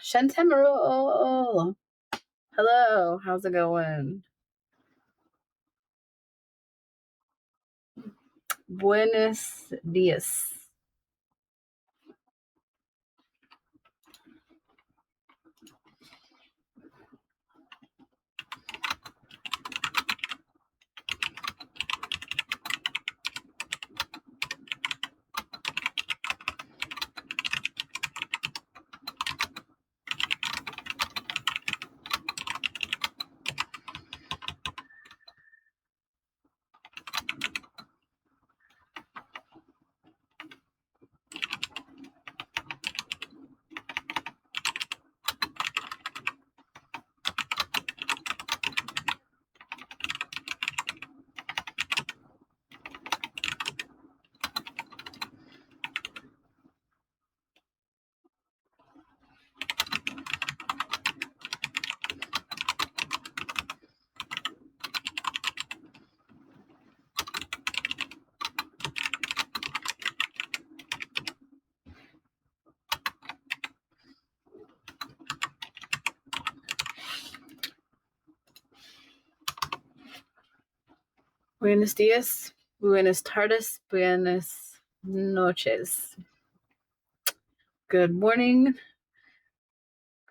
Shantamaro. Hello, how's it going? Buenos dias. Buenos dias, buenas tardes, buenas noches. Good morning,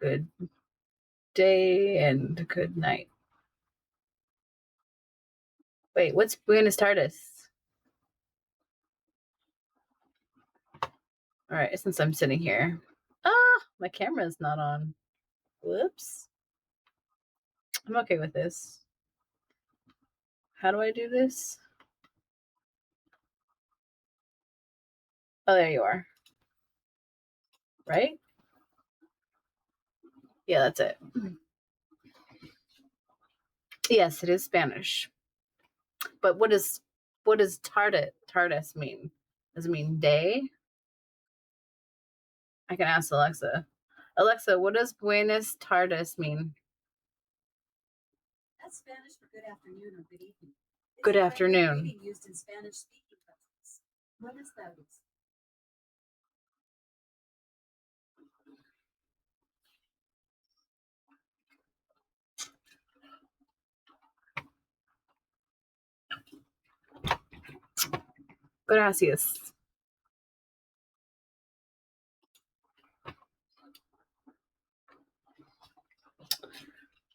good day, and good night. Wait, what's buenas tardes? Alright, since I'm sitting here. My camera's not on. Whoops. I'm okay with this. How do I do this? Oh, there you are. Right? Yeah, that's it. Yes, it is Spanish. But what does tardes mean? Does it mean day? I can ask Alexa. Alexa, what does buenas tardes mean? That's Spanish for good afternoon or good evening. Good afternoon. Used in Spanish-speaking countries. Buenas tardes. Gracias.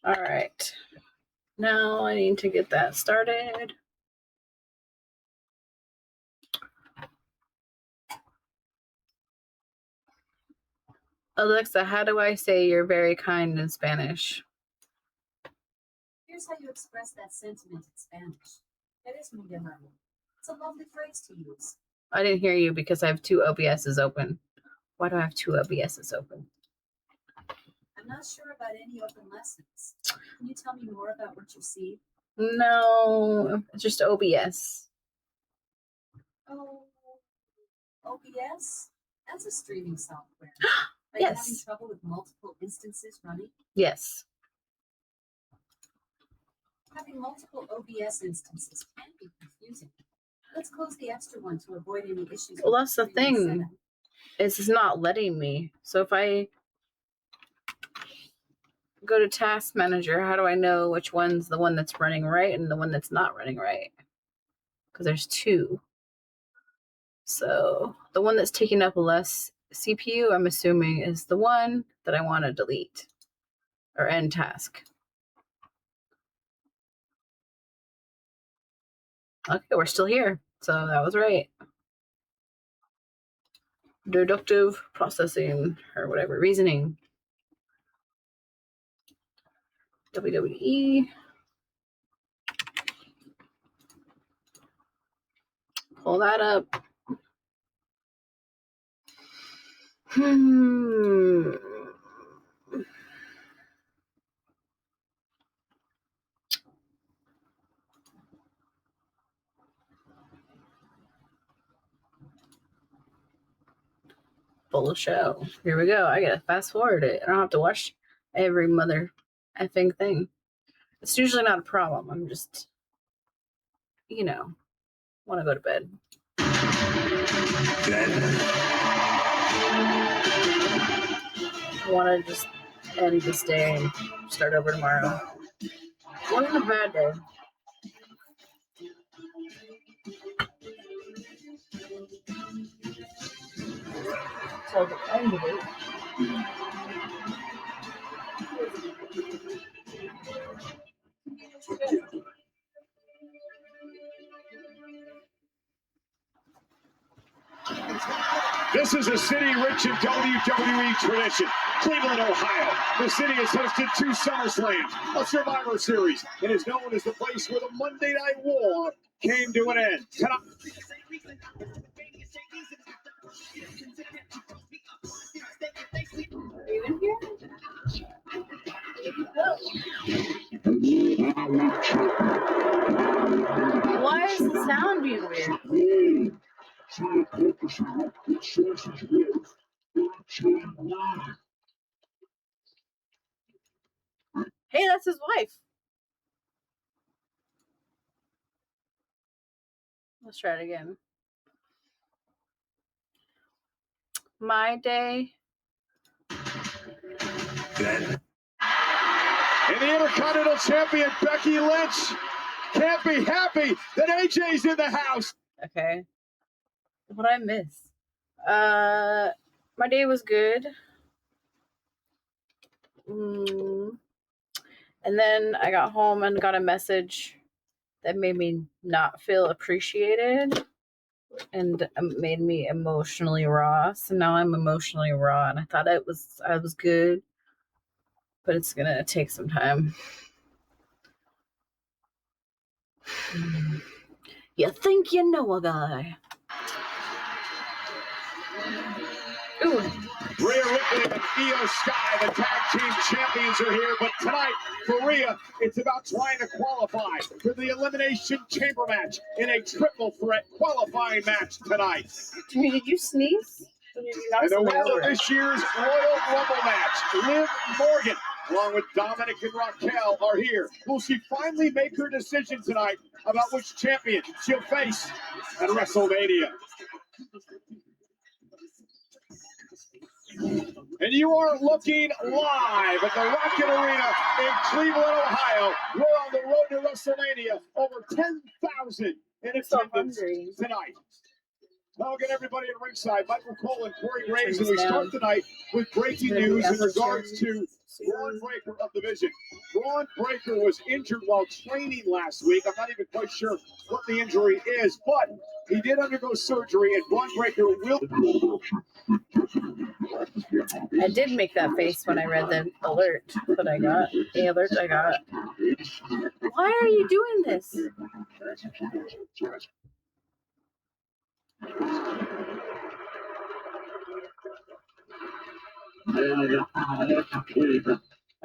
All right. Now I need to get that started. Alexa, how do I say you're very kind in Spanish? Here's how you express that sentiment in Spanish. Eres muy amable. It's a lovely phrase to use. I didn't hear you because I have two OBSs open. Why do I have two OBSs open? I'm not sure about any open lessons. Can you tell me more about what you see? No, it's just OBS. Oh, OBS? That's a streaming software. Are Yes. you having trouble with multiple instances running? Yes. Having multiple OBS instances can be confusing. Let's close the extra one to avoid any issues. Well, that's the thing. It's not letting me. So if I go to Task Manager, how do I know which one's the one that's running right and the one that's not running right? Because there's two. So the one that's taking up less CPU, I'm assuming, is the one that I want to delete or end task. Okay, we're still here. So that was right. Deductive processing or whatever, reasoning. WWE. Pull that up. Full show. Here we go. I gotta fast forward it. I don't have to watch every mother effing thing. It's usually not a problem. I'm just, want to go to bed. I want to just end this day and start over tomorrow. It wasn't a bad day. So the end of it. This is a city rich in WWE tradition. Cleveland, Ohio. The city has hosted 2 SummerSlams, a Survivor Series, and is known as the place where the Monday Night War came to an end. Tonight, Are you in here? Why is the sound being weird? Hey, that's his wife. Let's try it again. My day. and the Intercontinental Champion Becky Lynch can't be happy that AJ's in the house. Okay. What did I miss? My day was good. And then I got home and got a message that made me not feel appreciated and made me emotionally raw. So now I'm emotionally raw, and I thought I was good, but it's gonna take some time. You think you know a guy? Ooh. Rhea Ripley and Io Sky, the tag team champions, are here. But tonight, for Rhea, it's about trying to qualify for the Elimination Chamber match in a triple threat qualifying match tonight. Did you sneeze? And the winner of this year's Royal Rumble match, Liv Morgan, along with Dominic and Raquel, are here. Will she finally make her decision tonight about which champion she'll face at WrestleMania? And you are looking live at the Rocket Arena in Cleveland, Ohio. We're on the road to WrestleMania. Over 10,000 in attendance tonight. I'll get everybody at ringside. Michael Cole and Corey Graves, and we start tonight with breaking news in regards to Braun Breaker of the Vision. Braun Breaker was injured while training last week. I'm not even quite sure what the injury is, but he did undergo surgery, and Braun Breaker will... I did make that face when I read the alert that I got. The alert I got. Why are you doing this?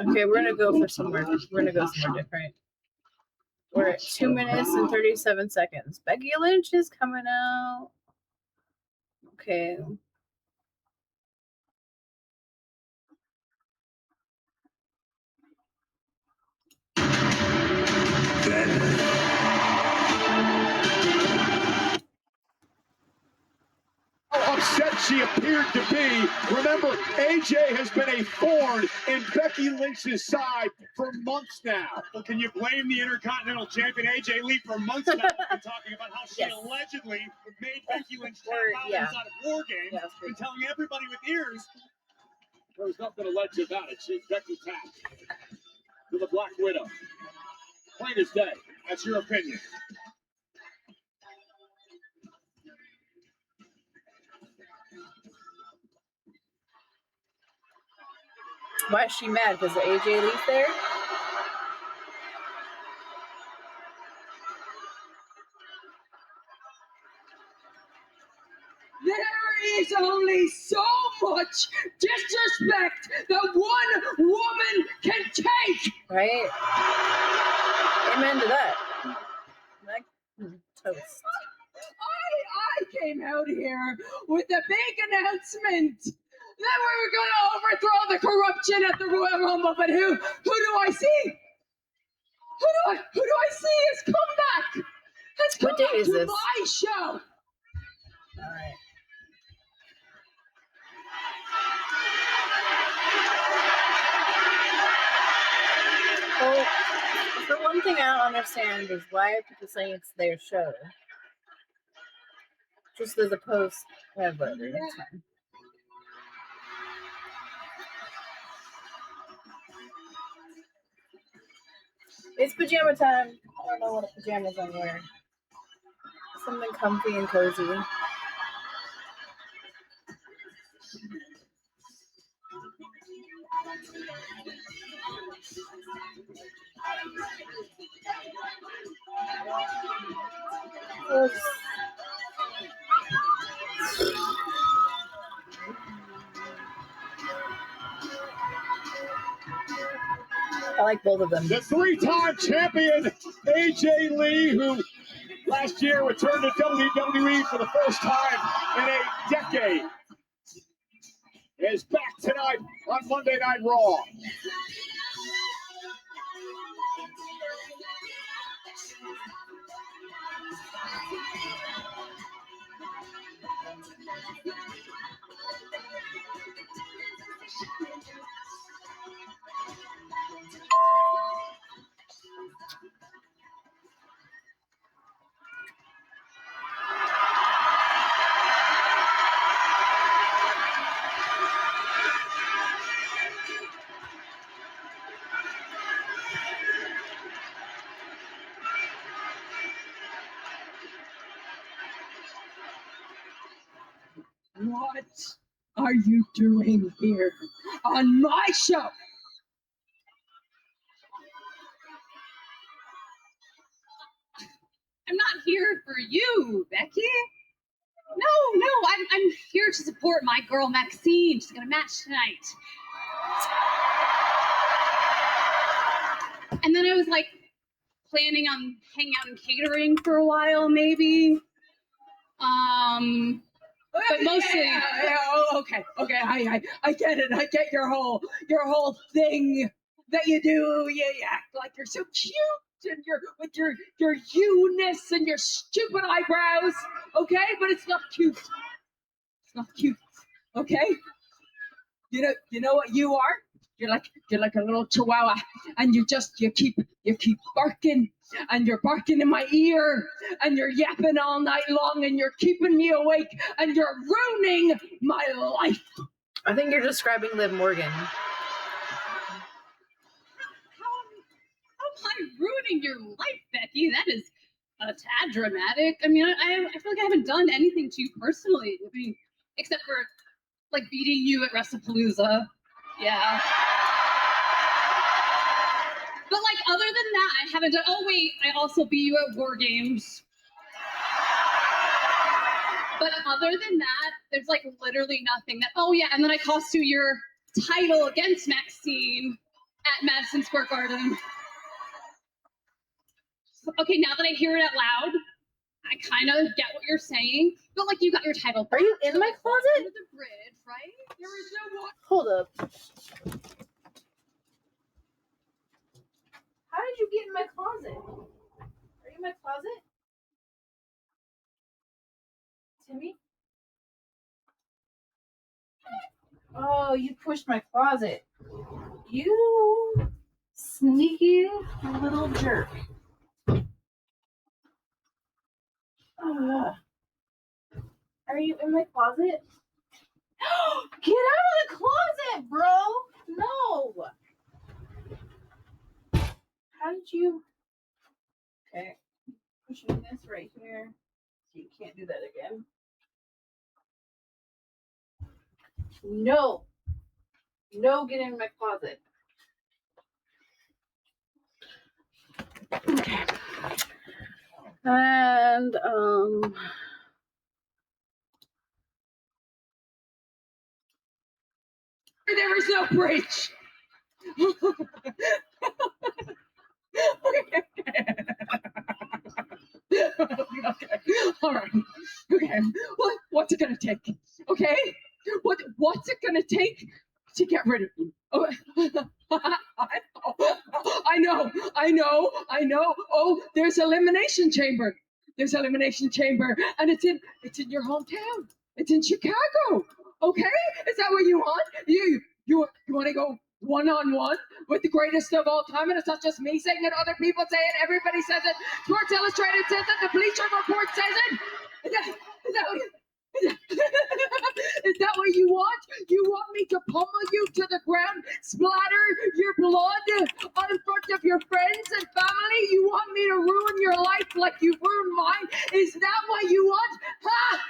Okay, we're gonna go for somewhere. We're gonna go somewhere different. We're at 2 minutes and 37 seconds. Becky Lynch is coming out. Okay. How upset she appeared to be. Remember, AJ has been a thorn in Becky Lynch's side for months now. Well, can you blame the Intercontinental Champion AJ Lee for months now? Been talking about how she Yes. allegedly made Becky Lynch tap out Yeah. inside of War Games. Yeah, that's true. Been telling everybody with ears. There's nothing alleged about it. She's Becky tapped to the Black Widow. Plain as day. That's your opinion. Why is she mad? Because AJ Lee's there? There is only so much disrespect that one woman can take. Right? Amen to that. Like, toast. I came out here with a big announcement that we were going to overthrow the corruption at the Royal Rumble, but who do I see? Who do I see has come back? Has come What day back is to this? my show. All right. The one thing I don't understand is why are people saying it's their show? Just as opposed to whatever. That's fine. It's pajama time. I don't know what pajamas I'm wearing. Something comfy and cozy. Oops. I like both of them. The three-time champion AJ Lee, who last year returned to WWE for the first time in a decade, is back tonight on Monday Night Raw. What are you doing here on my show? I'm not here for you, Becky. No, I'm here to support my girl Maxine. She's gonna match tonight. And then I was like planning on hanging out and catering for a while, maybe. But mostly. Okay. I get it. I get your whole thing that you do. You act like you're so cute and with your you-ness and your stupid eyebrows. Okay, but it's not cute. It's not cute. Okay. You know what you are? You're like a little chihuahua, and you keep barking, and you're barking in my ear, and you're yapping all night long, and you're keeping me awake, and you're ruining my life. I think you're describing Liv Morgan. How am I ruining your life, Becky? That is a tad dramatic. I mean, I feel like I haven't done anything to you personally. I mean, except for like beating you at WrestlePalooza. Yeah. But like other than that, I haven't done. Oh wait, I also beat you at War Games. But other than that, there's like literally nothing that. Oh yeah, and then I cost you your title against Maxine at Madison Square Garden. Okay, now that I hear it out loud, I kind of get what you're saying. But like, you got your title. Are you in my closet? Under the bridge, right? There is no one. Hold up. How did you get in my closet? Are you in my closet? Timmy? Oh, you pushed my closet. You sneaky little jerk. Are you in my closet? Get out of the closet, bro! No! How did you... Okay. Pushing this right here. So you can't do that again. No! No, get in my closet. Okay. And, There is no bridge. Okay. All right. Okay. What's it gonna take? Okay. What's it gonna take to get rid of you? Oh, I know. Oh, there's Elimination Chamber. There's Elimination Chamber, and it's in your hometown. It's in Chicago. Okay, is that what you want? You want to go one-on-one with the greatest of all time, and it's not just me saying it, other people say it, everybody says it, Sports Illustrated says it, the Bleacher Report says it. Is that what you want? You want me to pummel you to the ground, splatter your blood on front of your friends and family? You want me to ruin your life like you ruined mine? Is that what you want? Ha!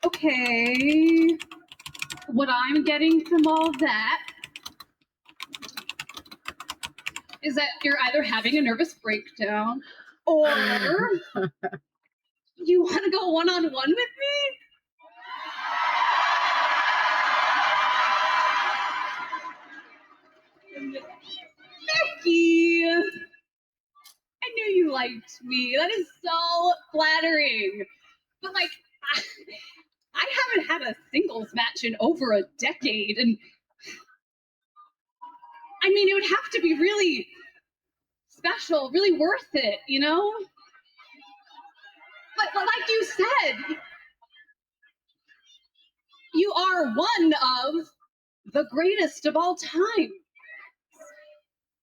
Okay. What I'm getting from all that is that you're either having a nervous breakdown or you want to go one-on-one with me? Becky! I knew you liked me. That is so flattering. But like, I haven't had a singles match in over a decade, and I mean, it would have to be really special, really worth it, you know? But like you said, you are one of the greatest of all time.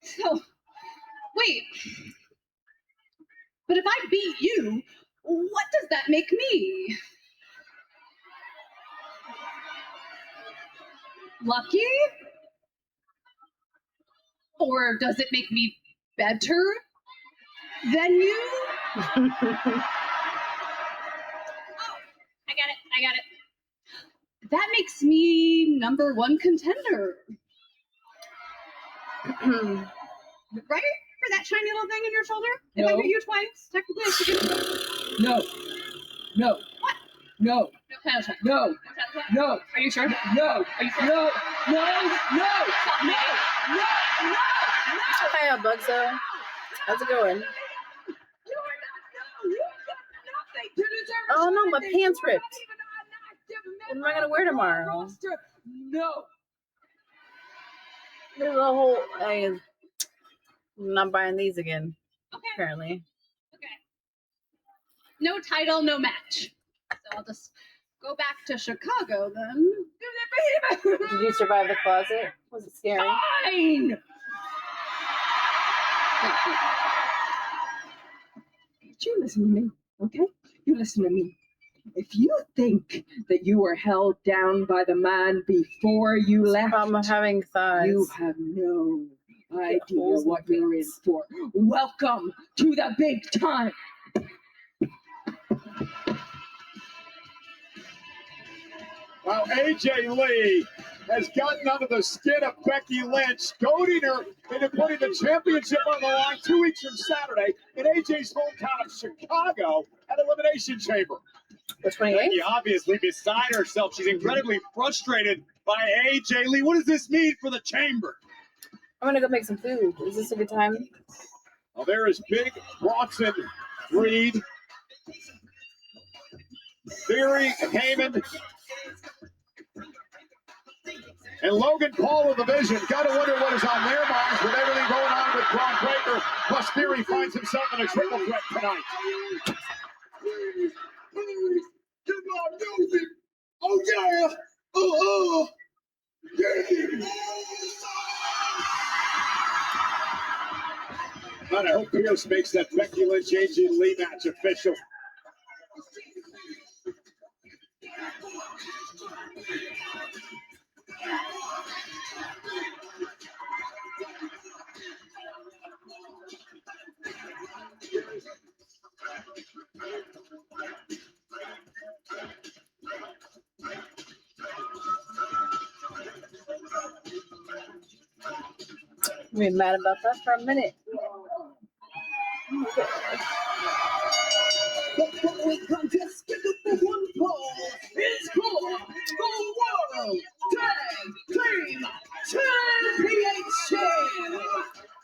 So, wait. But if I beat you, what does that make me? Lucky? Or does it make me better than you? Oh, I got it. That makes me #1 contender. Right? For that shiny little thing in your shoulder? If I No. beat you twice, technically I should get No. What? No. No title shot. No. No title shot. No. Are you sure? No. Are you sure? No. Hiya, Bugzo. How's it going? Oh, no, my pants ripped. What am I gonna wear tomorrow? No. There's a whole. I'm not buying these again. Okay. Apparently. Okay. No title, no match. So I'll just go back to Chicago then. Did you survive the closet? Was it scary? Fine. You listen to me, okay? You listen to me. If you think that you were held down by the man before you left, Problem of having thighs. you have no idea holes in what you're in things. for. Welcome to the big time. Well, AJ Lee has gotten under the skin of Becky Lynch, goading her into putting the championship on the line 2 weeks from Saturday in AJ's hometown of Chicago at Elimination Chamber. The 28th? Becky obviously beside herself. She's incredibly frustrated by AJ Lee. What does this mean for the chamber? I'm gonna go make some food. Is this a good time? Well, there is Big Bronson Reed, Theory, Heyman, and Logan Paul of the Vision. Gotta wonder what is on their minds with everything going on with Braun Breaker. Plus, Theory finds himself in a triple threat tonight. Give my music. Oh yeah. Yeah. But I hope Pierce makes that Becky Lynch AJ Lee match official. I've been mad about that for a minute. It's for the World Tag Team Championship.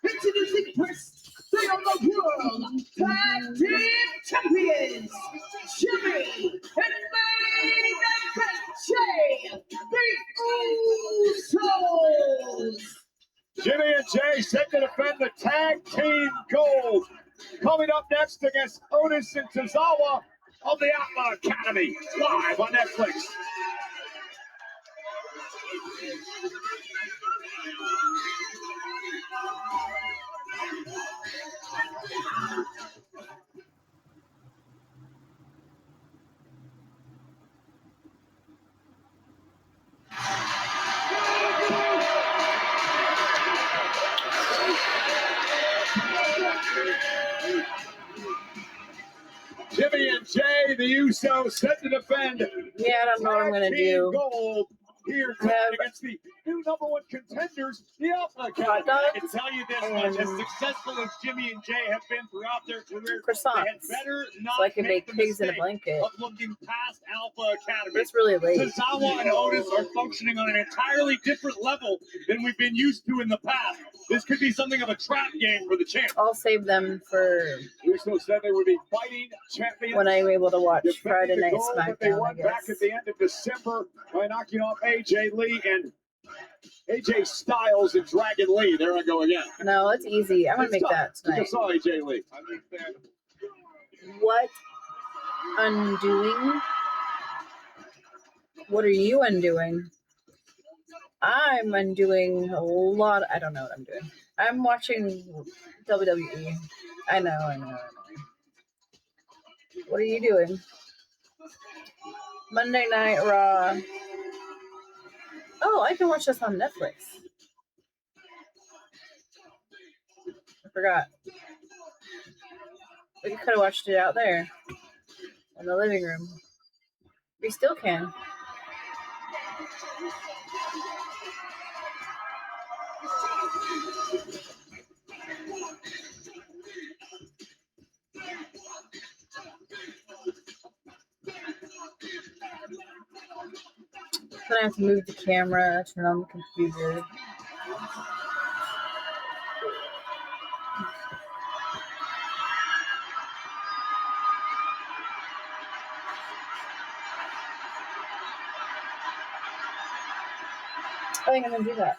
Introducing first, they are the World Tag Team Champions, Jimmy and Main Event Jay, the Usos. Jimmy and Jay set to defend the tag team gold. coming up next against Otis and Tozawa of the Outlaw Academy, live on Netflix. Jimmy and Jay, the Usos, set to defend. Yeah, I don't know what I'm gonna Tag team do. Gold here tonight against the new #1 contenders, the Outlaw Academy. I can tell you this much: as successful as Jimmy and Jay have been throughout their career, they had Croissants. better not So I can make the pigs in a mistake blanket. of looking past Alpha Academy. It's really late. Tozawa and Otis are functioning on an entirely different level than we've been used to in the past. This could be something of a trap game for the champ. I'll save them for Usos said they would be fighting champions. when I'm able to watch Defending Friday the Night gold that they SmackDown, I won back guess. at the end of December by knocking off AJ Lee and AJ Styles and Dragon Lee. There I go again. No, it's easy. I'm gonna It's make tough. that You tonight. just saw AJ Lee. What undoing? What are you undoing? I'm undoing a lot. I don't know what I'm doing. I'm watching WWE. I know. What are you doing? Monday Night Raw. Oh, I can watch this on Netflix. I forgot. We could have watched it out there in the living room. We still can. Then I have to move the camera, turn on the computer. I think I'm gonna do that.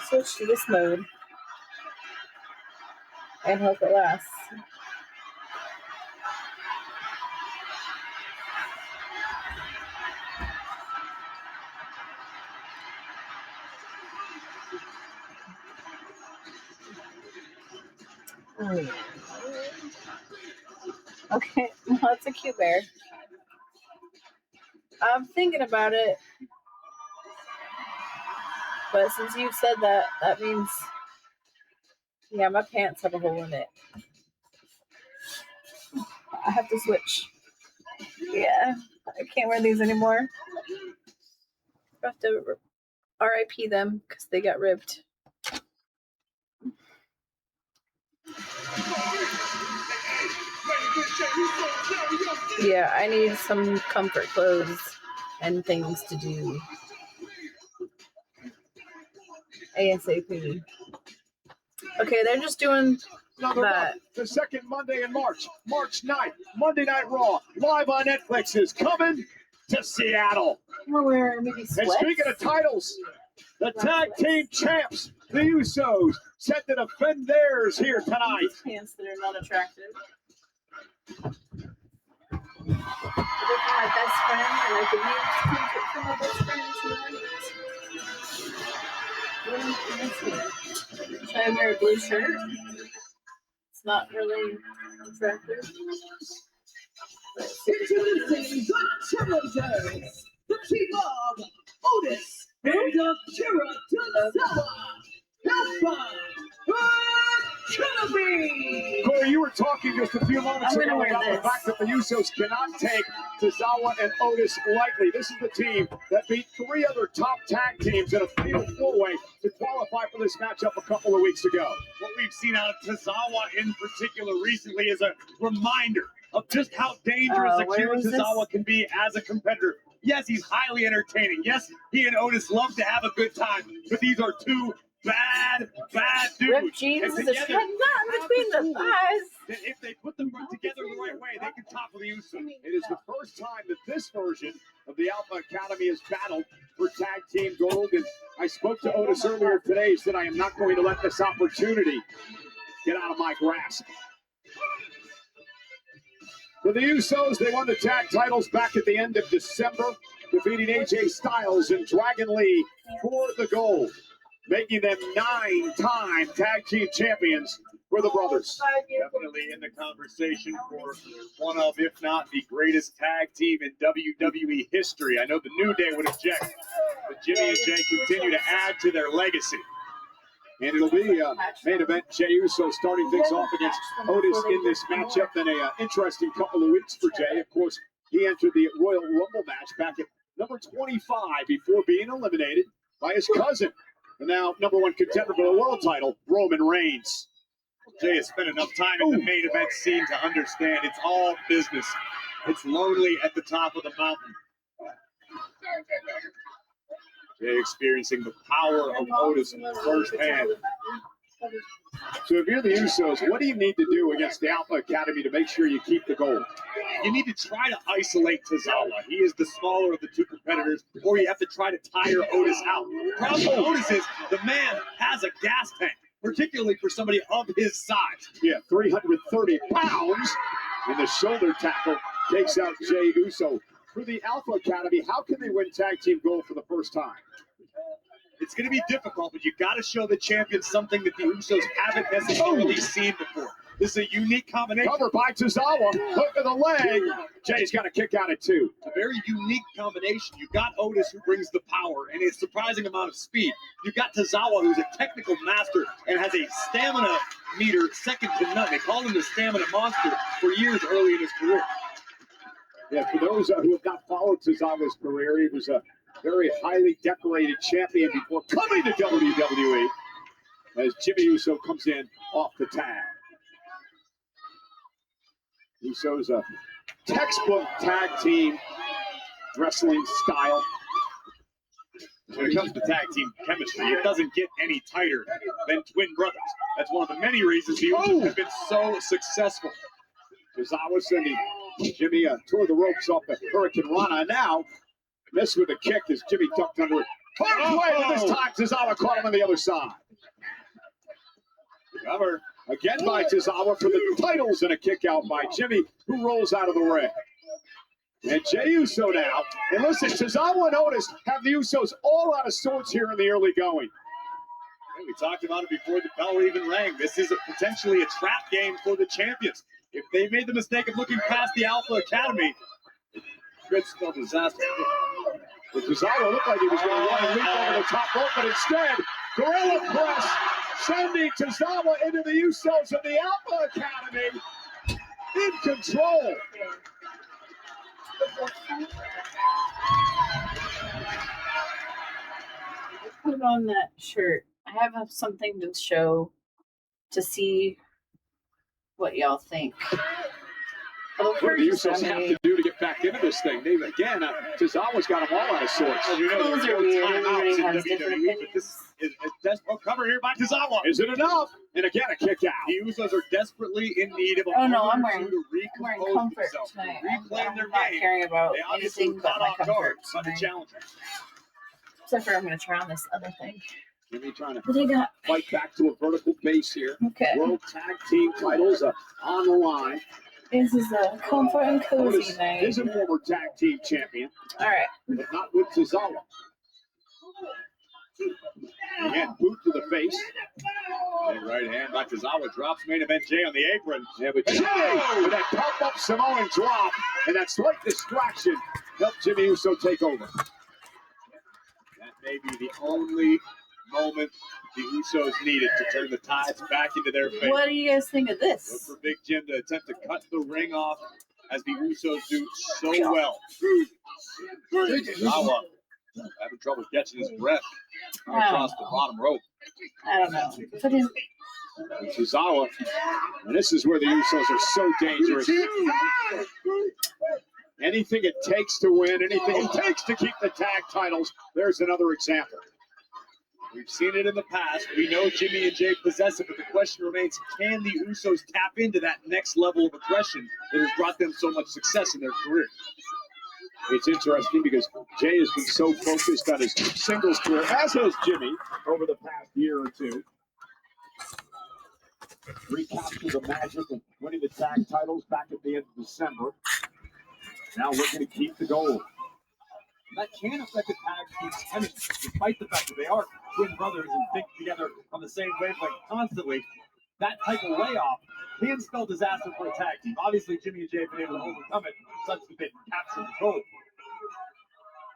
Switch to this mode and hope it lasts. Okay, well, that's a cute bear. I'm thinking about it, but since you said that, that means, yeah, my pants have a hole in it. I have to switch. Yeah, I can't wear these anymore. I have to RIP them because they got ripped. Yeah, I need some comfort clothes and things to do ASAP. Okay, they're just doing that. The second Monday in March, March 9th, Monday Night Raw, live on Netflix is coming to Seattle. I'm gonna wear maybe And sweats. speaking of titles, the tag team champs, the Usos, set to defend theirs here tonight. Pants that are not attractive. They're for my best friend, and I could use comfort for my best friend tonight. What am I missing? Should I wear a blue shirt? It's not really attractive. Introducing the challengers, the team of Otis and Akira Tozawa, Alpha Academy. Corey, you were talking just a few moments I'm gonna ago wear about the this. fact that the Usos cannot take Tozawa and Otis lightly. This is the team that beat 3 other top tag teams in a fatal 4-way to qualify for this matchup a couple of weeks ago. What we've seen out of Tozawa in particular recently is a reminder of just how dangerous Where Akira was this? Tozawa can be as a competitor. Yes, he's highly entertaining. Yes, he and Otis love to have a good time, but these are two bad Ripped dudes. jeans And is a together, shut not between the thighs. that if they put them together the right way, they can topple the Usos. It is the first time that this version of the Alpha Academy has battled for tag team gold. And I spoke to Otis earlier today. He said, I am not going to let this opportunity get out of my grasp. For the Usos, they won the tag titles back at the end of December, defeating AJ Styles and Dragon Lee for the gold, making them 9-time tag team champions for the brothers. Definitely in the conversation for one of, if not the greatest tag team in WWE history. I know the New Day would object, but Jimmy and Jay continue to add to their legacy. And it'll be main event Jey Uso starting things off against Otis in this matchup. Then an interesting couple of weeks for Jey. Of course, he entered the Royal Rumble match back at number 25 before being eliminated by his cousin. And now number one contender for the world title, Roman Reigns. Jay has spent enough time in the main event scene to understand it's all business. It's lonely at the top of the mountain. Jay experiencing the power of Otis firsthand. So if you're the Usos, what do you need to do against the Alpha Academy to make sure you keep the gold? You need to try to isolate Tozawa. He is the smaller of the two competitors, or you have to try to tire Otis out. The problem with Otis is the man has a gas tank, particularly for somebody of his size. Yeah, 330 pounds. And the shoulder tackle takes out Jey Uso. For the Alpha Academy, how can they win tag team gold for the first time? It's going to be difficult, but you got to show the champions something that the Usos haven't necessarily seen before. This is a unique combination. Cover by Tozawa, hook of the leg. Jay's got a kick out at two. A very unique combination. You've got Otis, who brings the power and a surprising amount of speed. You've got Tozawa, who's a technical master and has a stamina meter second to none. They called him the stamina monster for years early in his career. Yeah, for those who have not followed Tozawa's career, he was a very highly decorated champion before coming to WWE as Jimmy Uso comes in off the tag. Uso's a textbook tag team wrestling style. When it comes to tag team chemistry, it doesn't get any tighter than twin brothers. That's one of the many reasons the Usos have been so successful. Tozawa sending Jimmy toward the ropes off the Hurricane Rana. Now, missed with a kick as Jimmy ducked under it. Hard play, but this time Tozawa caught him on the other side. Cover again by Tozawa for the titles and a kick out by Jimmy, who rolls out of the ring. And Jey Uso now. And listen, Tozawa and Otis have the Usos all out of sorts here in the early going. We talked about it before the bell even rang. This is potentially a trap game for the champions. If they made the mistake of looking past the Alpha Academy, it could spell disaster. But Tozawa looked like he was going to run and leap over the top rope, but instead, Gorilla Press sending Tozawa into the Usos of the Alpha Academy in control. Put on that shirt. I have something to show to see what y'all think. What do the Usos have to do to get back into this thing? They again, Tozawa's got them all out of sorts. As we know, Clothes there's are no weird. timeouts in Everybody has different WWE, but opinions. this is a desperate cover here by Tozawa. Is it enough? And again, a kick out. The Usos are desperately in need of a Oh no, moment I'm or wearing, two to I'm wearing recompose comfort themselves, to tonight. reclaim their I'm not game. caring about They obviously anything were but caught my off guard comfort by the tonight. challenger. Except for I'm gonna try on this other thing. Jimmy trying to What do you got? fight back to a vertical base here. Okay. World Tag Team titles on the line. This is a comfort and cozy Otis night. is a former tag team champion, All right. but not with Tozawa. Again, boot to the face. And right hand by Tozawa drops main event Jay on the apron. Yeah, but Jimmy with that pump up Samoan drop and that slight distraction helped Jimmy Uso take over. That may be the only moment the Usos needed to turn the tides back into their favor. What do you guys think of Look this? for Big Jim to attempt to cut the ring off as the Usos do so well. Tozawa having trouble catching his breath across the bottom rope. I don't know. But his, Tozawa, and this is where the Usos are so dangerous. Anything it takes to win, anything it takes to keep the tag titles. There's another example. We've seen it in the past. We know Jimmy and Jay possess it, but the question remains, can the Usos tap into that next level of aggression that has brought them so much success in their career? It's interesting because Jay has been so focused on his singles career, as has Jimmy, over the past year or two. Recaptured the magic of winning the tag titles back at the end of December. Now looking to keep the gold. That can affect the tag team's chemistry, despite the fact that they are twin brothers and think together on the same wavelength constantly. That type of layoff can spell disaster for a tag team. Obviously, Jimmy and Jay have been able to overcome it such that they can capture the gold.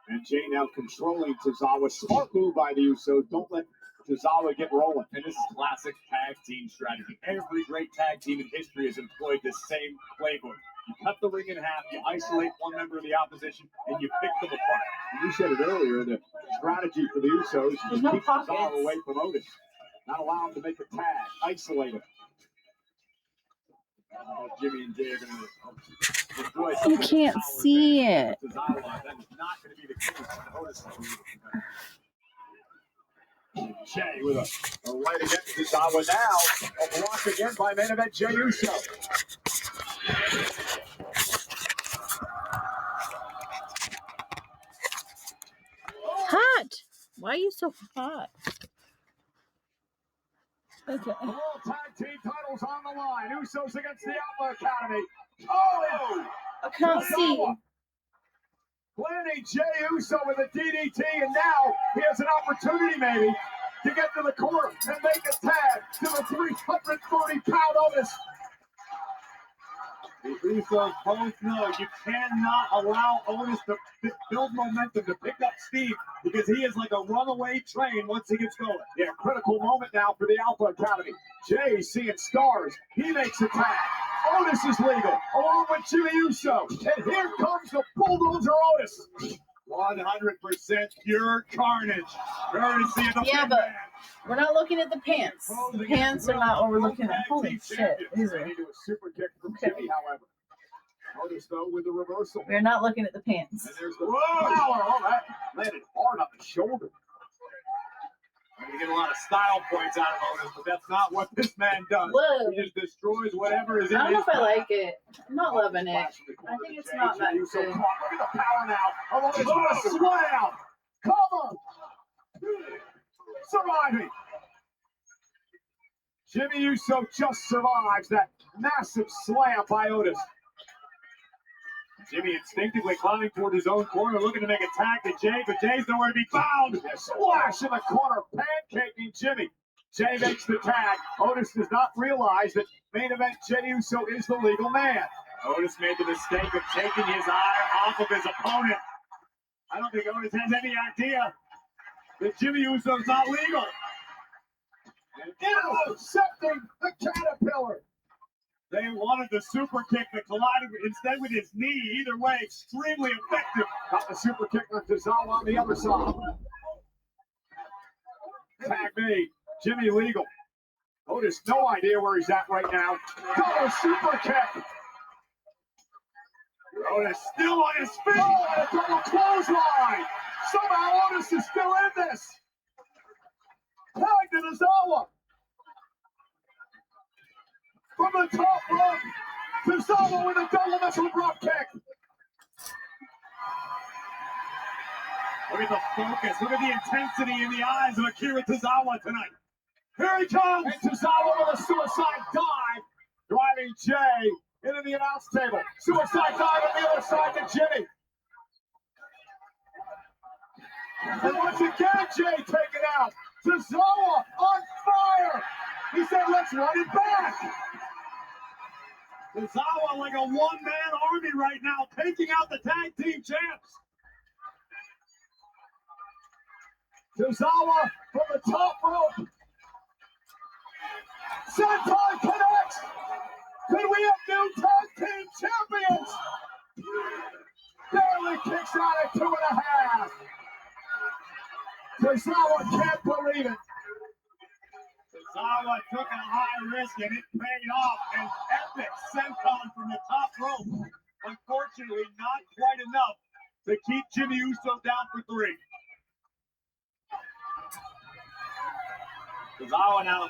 And Jay now controlling Tozawa. Smart move by the Usos. Don't let Tozawa get rolling. And this is classic tag team strategy. Every great tag team in history has employed this same playbook. You cut the ring in half, you isolate one member of the opposition, and you pick them apart. And you said it earlier, the strategy for the Usos is to keep Tozawa away from Otis. Not allow him to make a tag. Isolate him. Jimmy and Jay are going to destroy. You can't see it. Tozawa, that is not going to be the case when Otis is Jay with a right against Tozawa now. A block again by main event Jey Uso. Hot. Why are you so hot? Okay. The World Tag Team titles on the line. Usos against the Alpha Academy. Oh! I can't see. Landing Jey Uso with a DDT, and now he has an opportunity maybe to get to the corner and make a tag to the 330-pound Otis. The Usos both know you cannot allow Otis to build momentum, to pick up speed, because he is like a runaway train once he gets going. Yeah, critical moment now for the Alpha Academy. Jay seeing stars. He makes a tag. Otis is legal, along with Jimmy Uso. And here comes the Bulldozer Otis. 100% pure carnage. Courtesy of the Yeah, big but man. we're not looking at the pants. The pants are not what we're looking at. Holy shit. These are. Into a super kick from Jimmy, however. Otis, though, with the reversal. We're not looking at the pants. And there's the power. Oh, that landed hard on the shoulder. You get a lot of style points out of Otis, but that's not what this man does. Whoa. He just destroys whatever is in I don't know his if I path. like it. I'm not loving it. I think it's not that Uso good. caught. Look at the power now. Oh, Otis with a slam. Cover. Surviving. Jimmy Uso just survives that massive slam by Otis. Jimmy instinctively climbing toward his own corner, looking to make a tag to Jay, but Jay's nowhere to be found. A splash in the corner, pancaking Jimmy. Jay makes the tag. Otis does not realize that main event Jey Uso is the legal man. Otis made the mistake of taking his eye off of his opponent. I don't think Otis has any idea that Jimmy Uso's not legal. And intercepting the Caterpillar. They wanted the super kick that collided instead with his knee. Either way, extremely effective. Got the super kick on Tozawa on the other side. Tag made. Jimmy legal. Otis, no idea where he's at right now. Double super kick. Otis still on his feet. Oh, and a double clothesline. Somehow Otis is still in this. Tag to Tozawa. From the top rope, Tozawa with a double missile drop kick. Look at the focus. Look at the intensity in the eyes of Akira Tozawa tonight. Here he comes. And Tozawa with a suicide dive, driving Jay into the announce table. Suicide dive on the other side to Jimmy. And once again, Jay taken out. Tozawa on fire. He said, let's run it back. Tozawa like a one-man army right now, taking out the tag team champs. Tozawa from the top rope. Senton connects. Could we have new tag team champions? Barely kicks out at 2.5. Tozawa can't believe it. Tozawa took a high risk and it paid off. An epic senton from the top rope. Unfortunately, not quite enough to keep Jimmy Uso down for 3. Tozawa now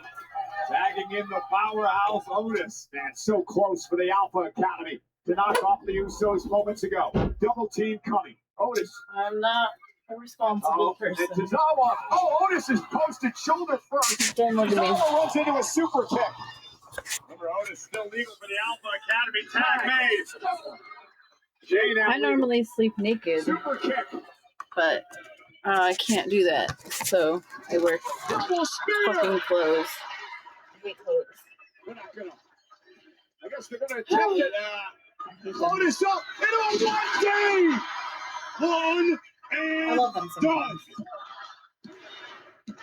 tagging in the powerhouse Otis. Man, so close for the Alpha Academy. to knock off the Usos moments ago. Double team coming. Otis. I'm not a responsible person. And Tozawa. Oh, Otis is posted shoulder first. Don't look at me. Tozawa runs into a super kick. Remember, Otis still legal for the Alpha Academy. Tag made. Jay now I normally sleep naked, super kick. but I can't do that. So I wear Double spear. fucking clothes. I hate clothes. They're not gonna. I guess they're gonna attempt it. Otis up into a 1D. One I and love them sometimes. done.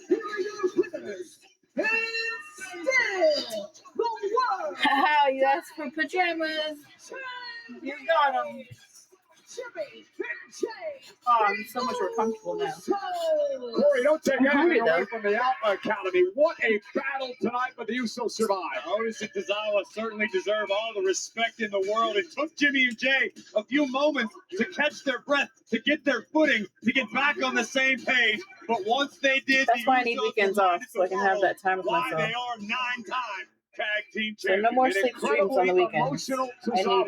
Here are your winners. And still the world Haha, you asked for pajamas. You got them. Jimmy J. Oh, I'm so much more comfortable now. Corey, don't take I'm hungry, anything away though. from the Alpha Academy. What a battle tonight, but the Usos survive. Otis and Tozawa certainly deserve all the respect in the world. It took Jimmy and Jay a few moments to catch their breath, to get their footing, to get back on the same page. But once they did, That's the why I need Usos weekends off, reminded so I the can have world that time with why myself. they are 9-time tag team So champions. no more An sleep streams on the incredibly weekends. emotional I Tozawa,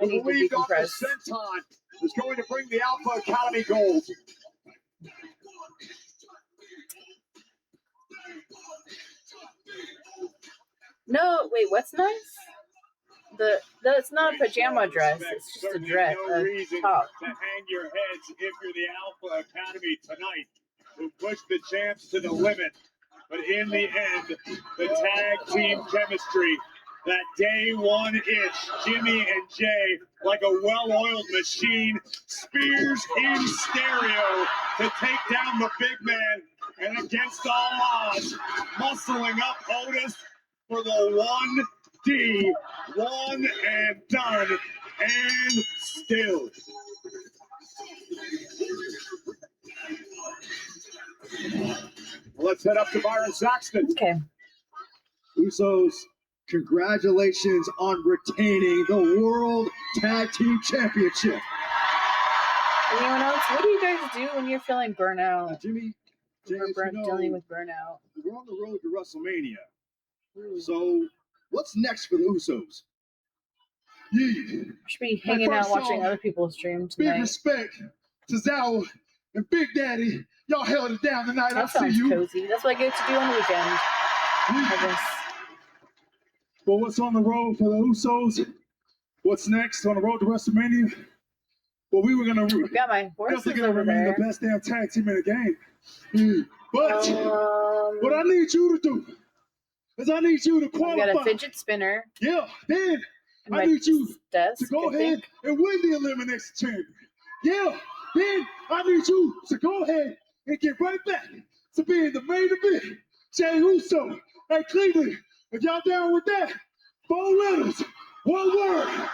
need to who lead off the decompress. senton, is going to bring the Alpha Academy gold. No, wait, what's nice? It's not a pajama dress. It's just a dress, No a reason top. to hang your heads if you're the Alpha Academy tonight, who pushed the champs to the limit. But in the end, the tag team chemistry, that day one itch, Jimmy and Jay, like a well-oiled machine, spears in stereo to take down the big man. And against all odds, muscling up Otis for the 1D, one and done, and still. Let's head up to Byron Saxton. Okay. Usos, congratulations on retaining the World Tag Team Championship. Anyone else? What do you guys do when you're feeling burnout? Jimmy, Jay, Or as you know, dealing with burnout? we're on the road to WrestleMania. So, what's next for the Usos? Yeah. Should be hanging out first watching song, other people stream Big tonight. respect to Zawa and Big Daddy. Y'all held it down tonight. I That see sounds you. cozy. That's what I get to do on the weekend. I guess. But what's on the road for the Usos? What's next on the road to WrestleMania? Well, we were gonna I've got my horses definitely gonna over remain there. the best damn tag team in the game. But what I need you to do is I need you to I've got a qualify. fidget spinner Yeah, then in I my need you desk. to go I ahead think. and win the Elimination Chamber. Yeah, then I need you to go ahead and get right back to being the main event. Jay Uso and Cleveland. If y'all down with that, 4 letters, 1 word.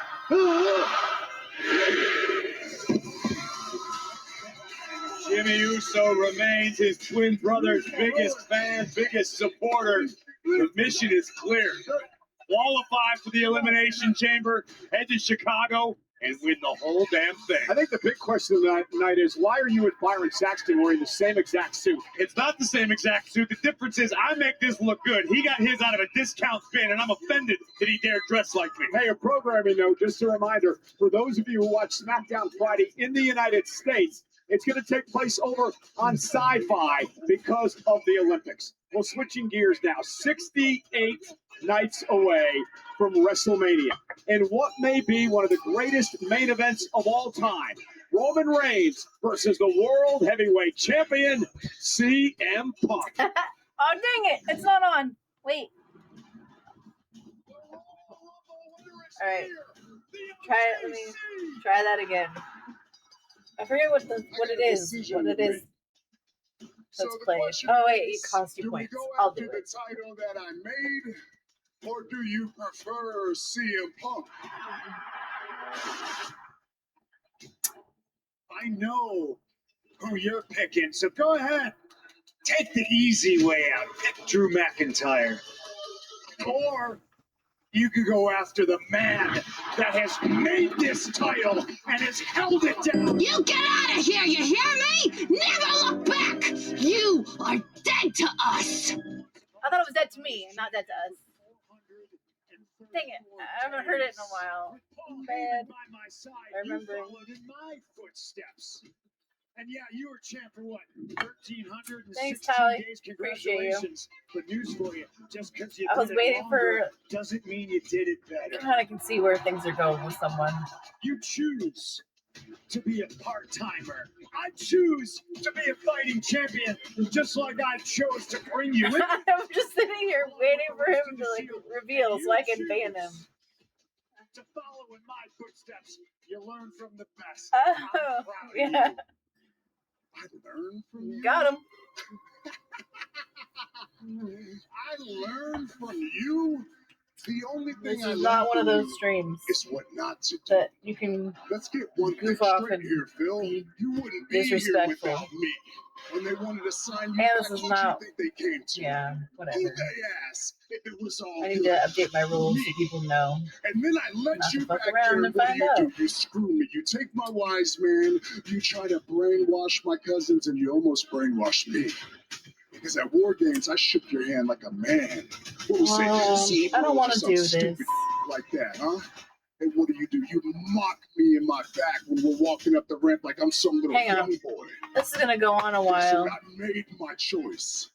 Jimmy Uso remains his twin brother's biggest fan, biggest supporter. The mission is clear. Qualify for the Elimination Chamber, head to Chicago, and win the whole damn thing. I think the big question tonight is, why are you and Byron Saxton wearing the same exact suit? It's not the same exact suit. The difference is I make this look good. He got his out of a discount bin, and I'm offended that he dared dress like me. Hey, a programming note, just a reminder, for those of you who watch SmackDown Friday in the United States, it's going to take place over on Sci-Fi because of the Olympics. Well, switching gears now, 68 nights away from WrestleMania, and what may be one of the greatest main events of all time, Roman Reigns versus the World Heavyweight Champion, CM Punk. Oh, dang it. It's not on. Wait. All right. Try it. Let me try that again. I forget what it is. What it is. Let's play. Oh, wait. It costs you points. I'll do it. the title that I made, or do you prefer CM Punk? I know who you're picking, so go ahead. Take the easy way out. Pick Drew McIntyre. Or you could go after the man that has made this title and has held it down. You get out of here, you hear me? Never look back! You are dead to us! I thought it was dead to me, not dead to us. Dang it. I haven't heard it in a while. Paul Bad. Heyman by my side. You Remembering. followed in my footsteps. And yeah, you were champ for what? 1,316 Thanks, Tally. days. Appreciate you. Congratulations. But news for you, just because you I was did waiting it longer for. doesn't mean you did it I better. kind of can see where things are going with someone. You choose to be a part-timer. I choose to be a fighting champion, just like I chose to bring you in. I'm just sitting here waiting for him to like reveal so I can ban him. To follow in my footsteps, you learn from the best. Oh, I'm proud of yeah. you. I learned from you. Got him. I learned from you. The only thing This I is not learned one of from those you streams is what not to do. that you can Let's get one thing goof off straight and here, Phil. be You wouldn't be here disrespectful. without me. When they wanted to sign you And back, this is who'd not. you think they came to? Yeah, Who'd whatever. they ask if it was all I need good? to update my rules so people know. And then I let Not to you fuck back around here, and what find do you out. do? You screw me. You take my wise man, you try to brainwash my cousins, and you almost brainwashed me. Because at War Games, I shook your hand like a man. What was it? I don't want to do this. Stupid like that, huh? And what do? You mock me in my back when we're walking up the ramp like I'm some little Hang on. young boy. This is gonna go on a So while. I made my choice.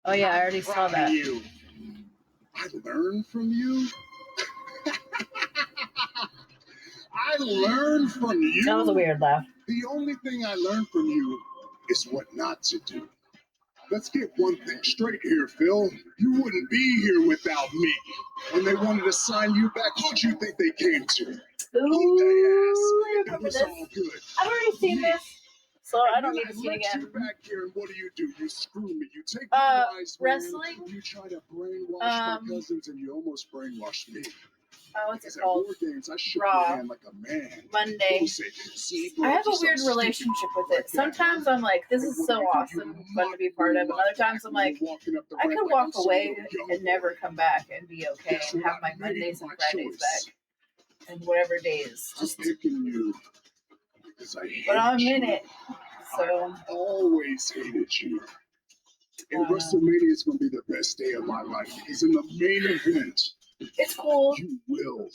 Oh yeah, I already saw Proud of that. you. I learned from you. I learned from you. That was a weird laugh. The only thing I learned from you is what not to do. Let's get one thing straight here, Phil. You wouldn't be here without me. When they wanted to sign you back, who'd you think they came to? Ooh, I It remember was this. all good. I've already seen this, so I And don't then need to see it let you again. back here, and what do? You screw me. You take my wise man, Wrestling. you try to brainwash my Um, cousins, and you almost brainwashed me. What's it Because at called? War Games, I shook Raw. your hand like a man. Monday. I have a weird relationship with it. Sometimes I'm like, this is so awesome, fun to be part of, and other times I'm like, I could walk away and never come back and be okay and have my Mondays and Fridays back and whatever days. I'm picking you because I hate But I'm you. in it, so I always hated you. And WrestleMania is going to be the best day of my life because in the main event, it's cool. you will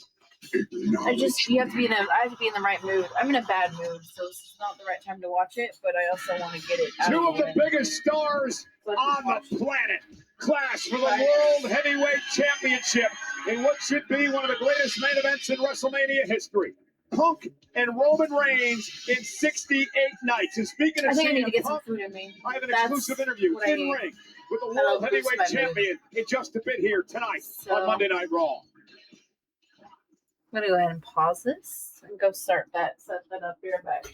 acknowledge You have to be in I have to be in the right mood. I'm in a bad mood, so this is not the right time to watch it, but I also want to get it out two of of the biggest stars on the planet clash for the World Heavyweight Championship in what should be one of the greatest main events in WrestleMania history. Punk and Roman Reigns in 68 nights. And speaking of I think I need CM to get some Punk, food in me. I have an That's exclusive interview what I in need. ring with the That'll World boost Heavyweight my mood. Champion in just a bit here tonight So, on Monday Night Raw. I'm gonna go ahead and pause this and go set that up. Be right back.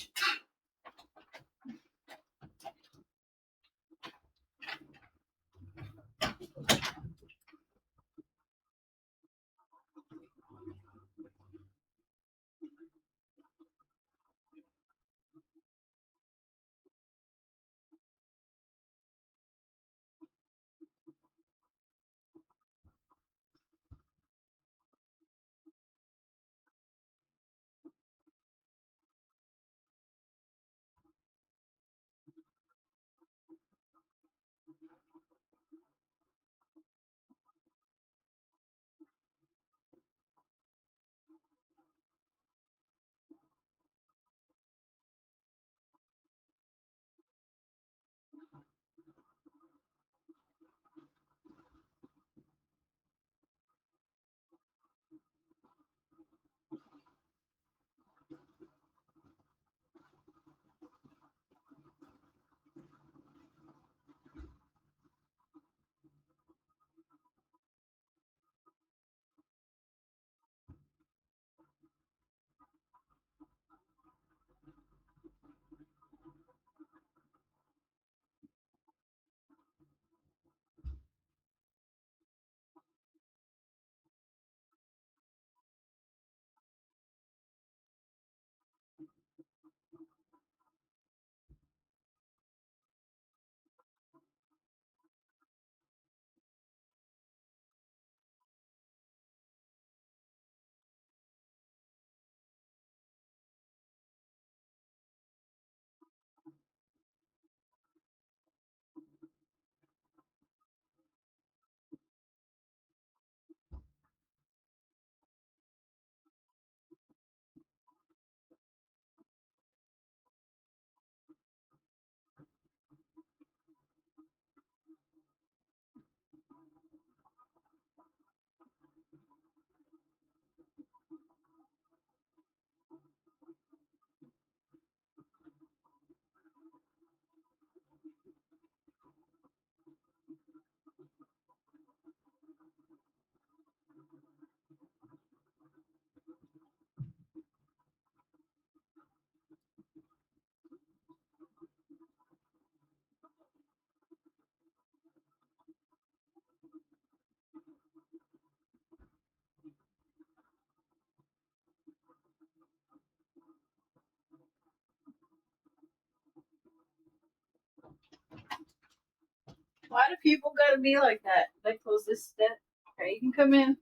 Why do people gotta be like that? They close this step. Okay, you can come in.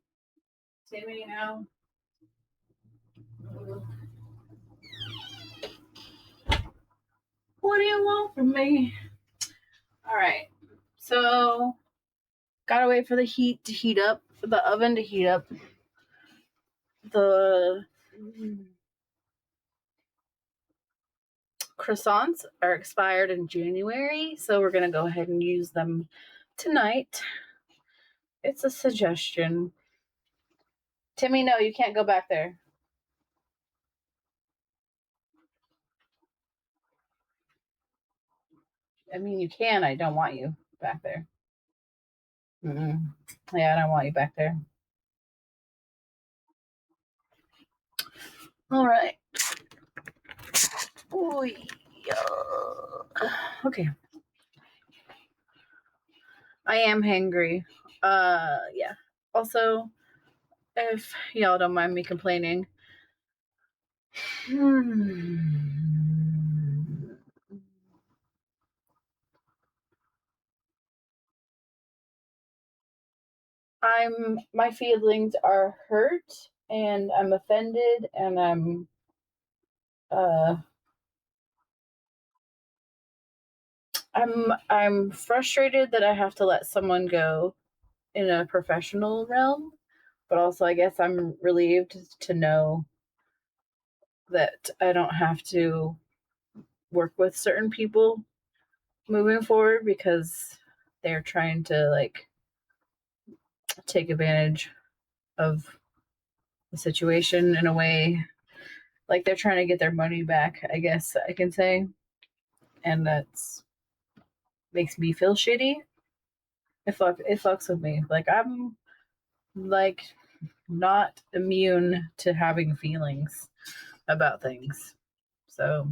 Timmy now. What do you want from me? Alright. So gotta wait for the heat to heat up, for the oven to heat up. The croissants are expired in January, so we're gonna go ahead and use them tonight. It's a suggestion. Timmy, no, you can't go back there. I mean, you can. I don't want you back there. Yeah, I don't want you back there. All right. Oh, yeah. Okay. I am hangry. Yeah. Also, if y'all don't mind me complaining, my feelings are hurt and I'm offended and I'm frustrated that I have to let someone go in a professional realm, but also I guess I'm relieved to know that I don't have to work with certain people moving forward because they're trying to like take advantage of the situation in a way, like they're trying to get their money back, I guess I can say, and that's makes me feel shitty. It fucks with me. Like I'm like not immune to having feelings about things. So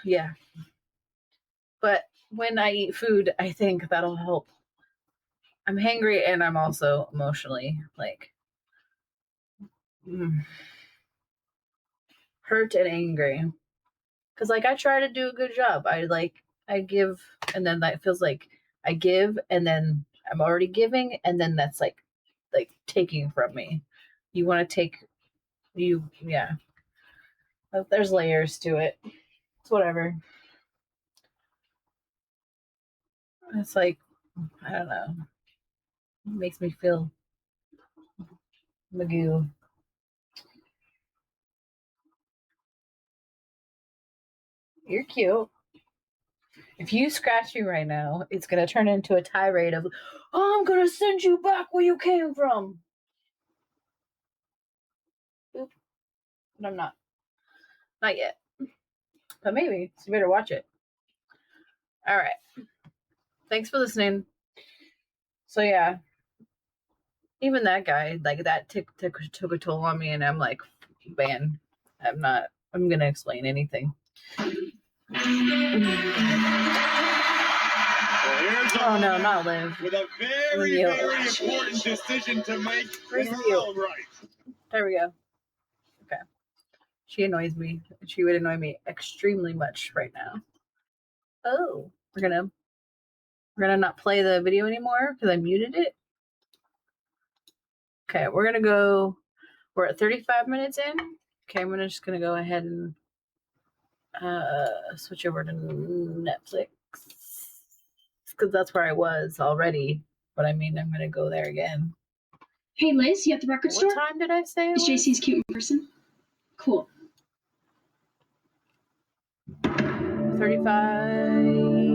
yeah. But when I eat food, I think that'll help. I'm hangry and I'm also emotionally like hurt and angry. Cause like I try to do a good job. I give and then that feels like I give and then I'm already giving and then that's like taking from me. You want to take yeah. There's layers to it. It's whatever. It's like I don't know. It makes me feel magoo. You're cute. If you scratch me right now, it's gonna turn into a tirade of, "Oh, I'm gonna send you back where you came from." Oop. But I'm not yet. But maybe. So you better watch it. All right. Thanks for listening. So yeah, even that guy, like that took a toll on me, and I'm like, man, I'm gonna explain anything. Oh no, not Liv. With a very important decision to make in her own right. There we go. Okay. She annoys me. She would annoy me extremely much right now. Oh, we're gonna not play the video anymore because I muted it. Okay, we're gonna go. We're at 35 minutes in. Okay, I'm just gonna go ahead and switch over to Netflix because that's where I was already. But I mean, I'm gonna go there again. Hey Liz, you at the record store? What time did I say? Is JC's cute in person? Cool. 35.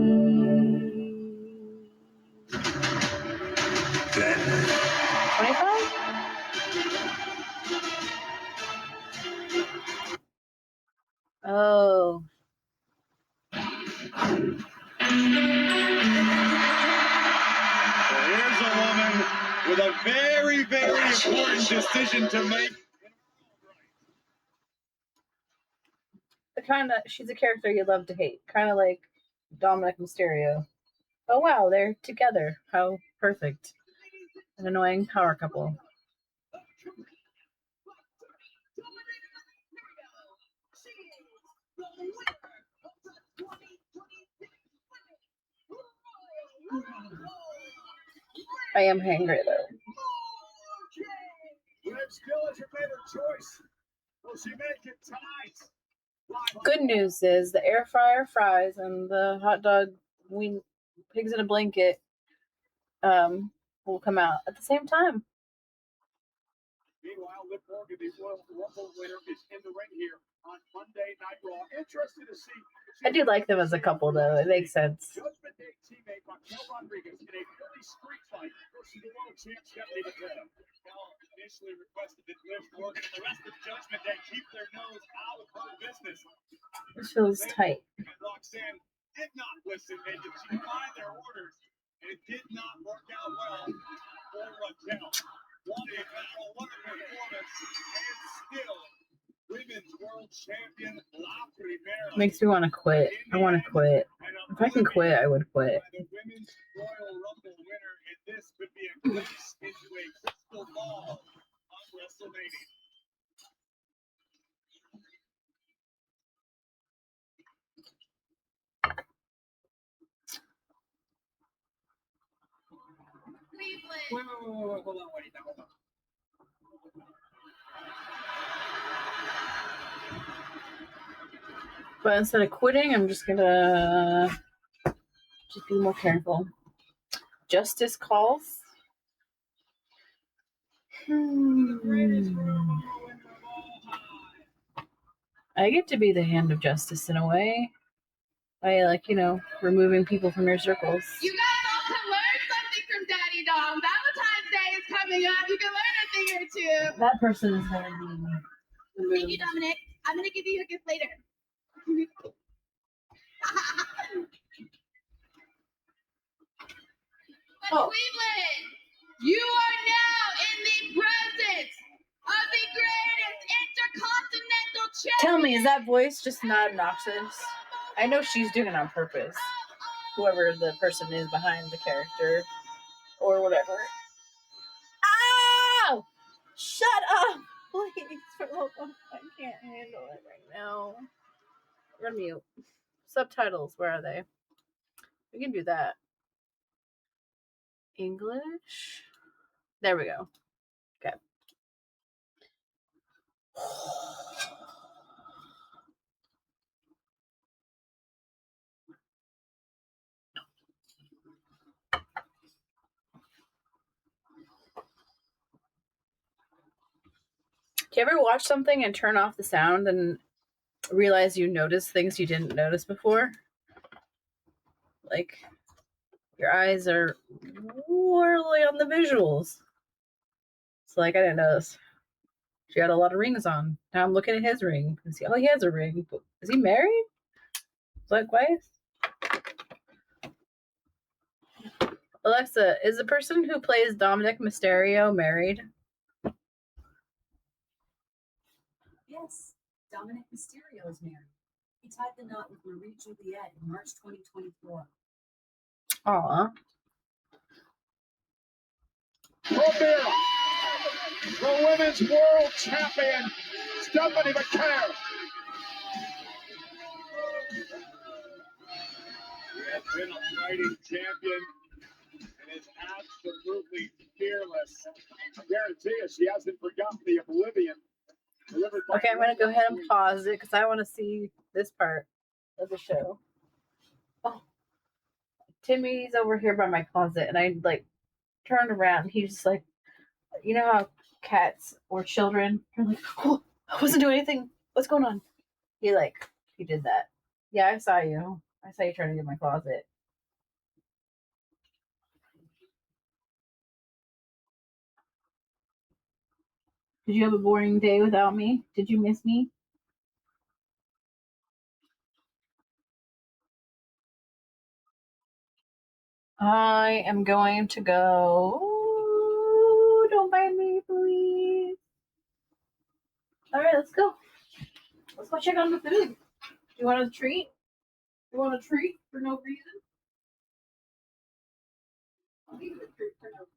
25? Oh. Here's a woman with a very important decision to make. She's a character you love to hate. Kind of like Dominic Mysterio. Oh wow, they're together. How perfect. An annoying power couple. I am hangry though. Liv still hasn't made her choice. Will she make it tonight? Good news is the air fryer fries and the hot dog pigs in a blanket will come out at the same time. Meanwhile, Liv Morgan, the Royal Rumble winner, is in the ring here on Monday Night Raw. Interested to see. I do like them as a couple though. It makes sense. Judgment Day teammate Raquel Rodriguez in a Philly street fight versus the world champ Stephanie McMahon. Raquel initially requested that Liv Morgan and the rest of Judgment Day keep their nose out of her business. This feels tight. And Roxanne did not listen, and she defied their orders, and it did not work out well for Raquel. What a battle, what a performance, and still women's world champion La Primera. Makes me want to quit. I want to quit. If I can quit, I would quit. The women's Royal Rumble winner, and this could be a glimpse into a crystal ball of WrestleMania. Wait, hold on, wait, hold on. But instead of quitting, I'm just gonna just be more careful. Justice calls. I get to be the hand of justice in a way. By removing people from your circles. You guys all can learn something from Daddy Dom. Valentine's Day is coming up. You can learn a thing or two. That person is gonna be removed. Thank you, Dominic. I'm gonna give you a gift later. But Cleveland, you are now in the presence of the greatest intercontinental champion. Tell me, is that voice just not obnoxious? I know she's doing it on purpose. Whoever the person is behind the character or whatever. Ow! Shut up! Please, for the love of- I can't handle it right now. We're gonna mute. Subtitles, where are they? We can do that. English. There we go. Okay. Do you ever watch something and turn off the sound and realize you notice things you didn't notice before? Like, your eyes are morely on the visuals. It's like, I didn't notice. She had a lot of rings on. Now I'm looking at his ring. Oh, he has a ring. Is he married? It's like, why? Alexa, is the person who plays Dominic Mysterio married? Yes, Dominic Mysterio is married. He tied the knot with Marie Juliet in March 2024. Aw. Primera, the women's world champion, Stephanie McMahon. She has been a fighting champion and is absolutely fearless. I guarantee you, she hasn't forgotten the oblivion. Okay, I'm gonna go ahead and pause it because I want to see this part of the show. Oh, Timmy's over here by my closet, and I turned around. He's just like, you know how cats or children are like, oh, I wasn't doing anything. What's going on? He did that. Yeah, I saw you. I saw you trying to get my closet. Did you have a boring day without me? Did you miss me? I am going to go. Don't bite me, please. All right, let's go. Let's go check on the food. Do you want a treat? You want a treat for no reason? I'll give you a treat for no reason.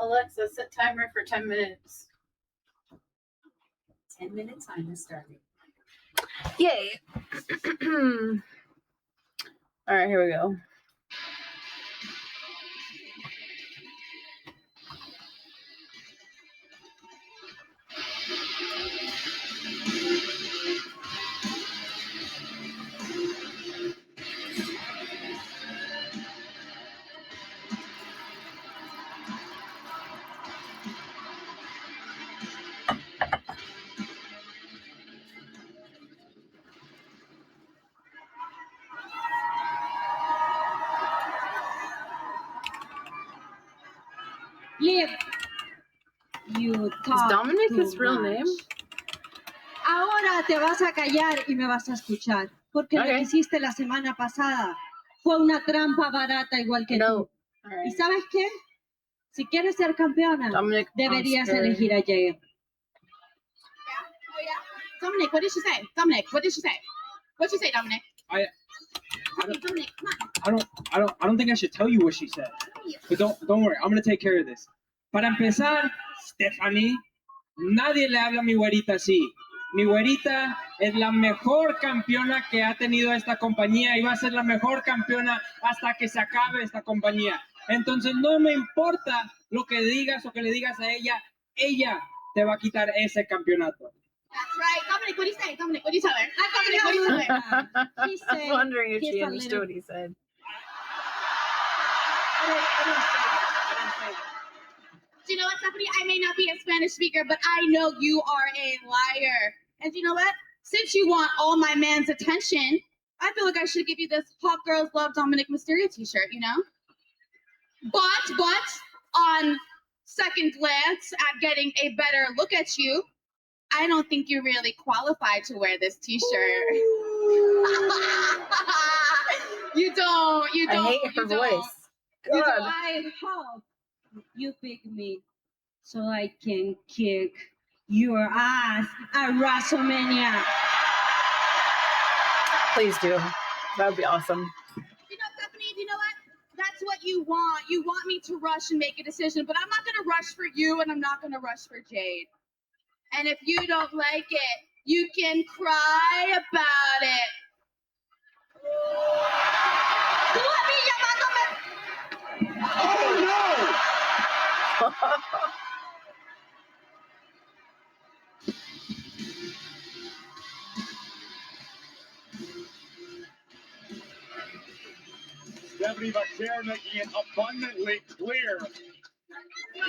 Alexa, set timer for 10 minutes. 10-minute timer starting. Yay. All right, here we go. Liv, you Is talk Dominic too his real much. name? Ahora te vas a callar y me vas a escuchar, porque lo que Okay. hiciste la semana pasada fue una trampa barata igual que No. tú. All ¿Y right. sabes qué? Si quieres ser campeona, Dominic. deberías Oscar. elegir a Jay. Oh yeah. Dominic, what did she say? Dominic, what did she say? What'd she say, Dominic? I Dominic, come on. I don't think I should tell you what she said. But don't worry, I'm gonna take care of this. Para empezar, Stephanie, nadie le habla a mi güerita así. Mi güerita es la mejor campeona que ha tenido esta compañía y va a ser la mejor campeona hasta que se acabe esta compañía. Entonces no me importa lo que digas o que le digas a ella te va a quitar ese campeonato. That's right. Dominic, what do you say? Dominic, what do you tell her? Hi, Dominic, what do you tell her? I He was said wondering if he's she a understood little- what he said. I didn't say that. Do you know what, Stephanie? I may not be a Spanish speaker, but I know you are a liar. And do you know what? Since you want all my man's attention, I feel like I should give you this Hot Girls Love Dominic Mysterio t-shirt, you know? But on second glance at getting a better look at you, I don't think you're really qualified to wear this t-shirt. You don't. I hate her you don't. voice. You God. don't. I hope you pick me so I can kick your ass at WrestleMania. Please do. That would be awesome. You know, Stephanie, you know what? That's what you want. You want me to rush and make a decision, but I'm not going to rush for you and I'm not going to rush for Jade. And if you don't like it, you can cry about it. Oh no! Stephanie Vaquer making it abundantly clear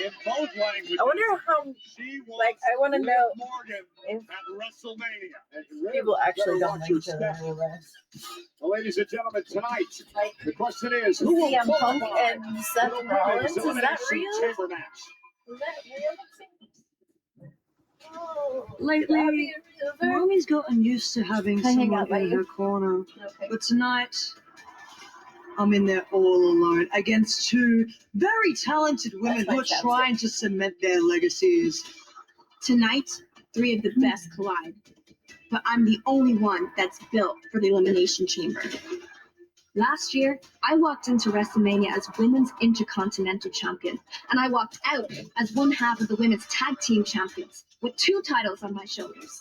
in both languages. I wonder how She wants Like, I wanna Liv know Morgan if at WrestleMania. And Liv people actually better don't watch know her each other step. anyway. Well, ladies and gentlemen, tonight Like, the question is, who will CM Punk qualify and for Seth the Rollins, women's is that elimination real? chamber match? Is that real? Oh, Lately, that'd be real. Mommy's gotten used to having Can I hang someone out by in you? her corner. Okay. But tonight, I'm in there all alone against two very talented women That's my who are chapstick. trying to cement their legacies. Tonight, three of the best collide. But I'm the only one that's built for the Elimination Chamber. Last year, I walked into WrestleMania as Women's Intercontinental Champion, and I walked out as one half of the Women's Tag Team Champions, with 2 titles on my shoulders.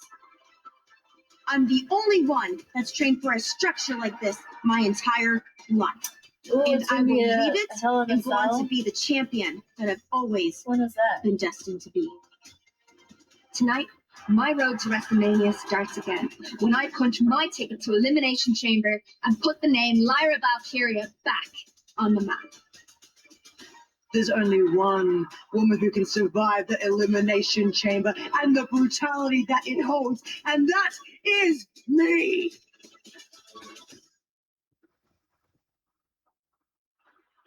I'm the only one that's trained for a structure like this my entire life. Ooh, And it's I gonna will be a leave it Hell in a and go on Cell. to be the champion that I've always When is that? been destined to be. Tonight, my road to WrestleMania starts again when I punch my ticket to Elimination Chamber and put the name Lyra Valkyria back on the map. There's only one woman who can survive the Elimination Chamber and the brutality that it holds, and that is me.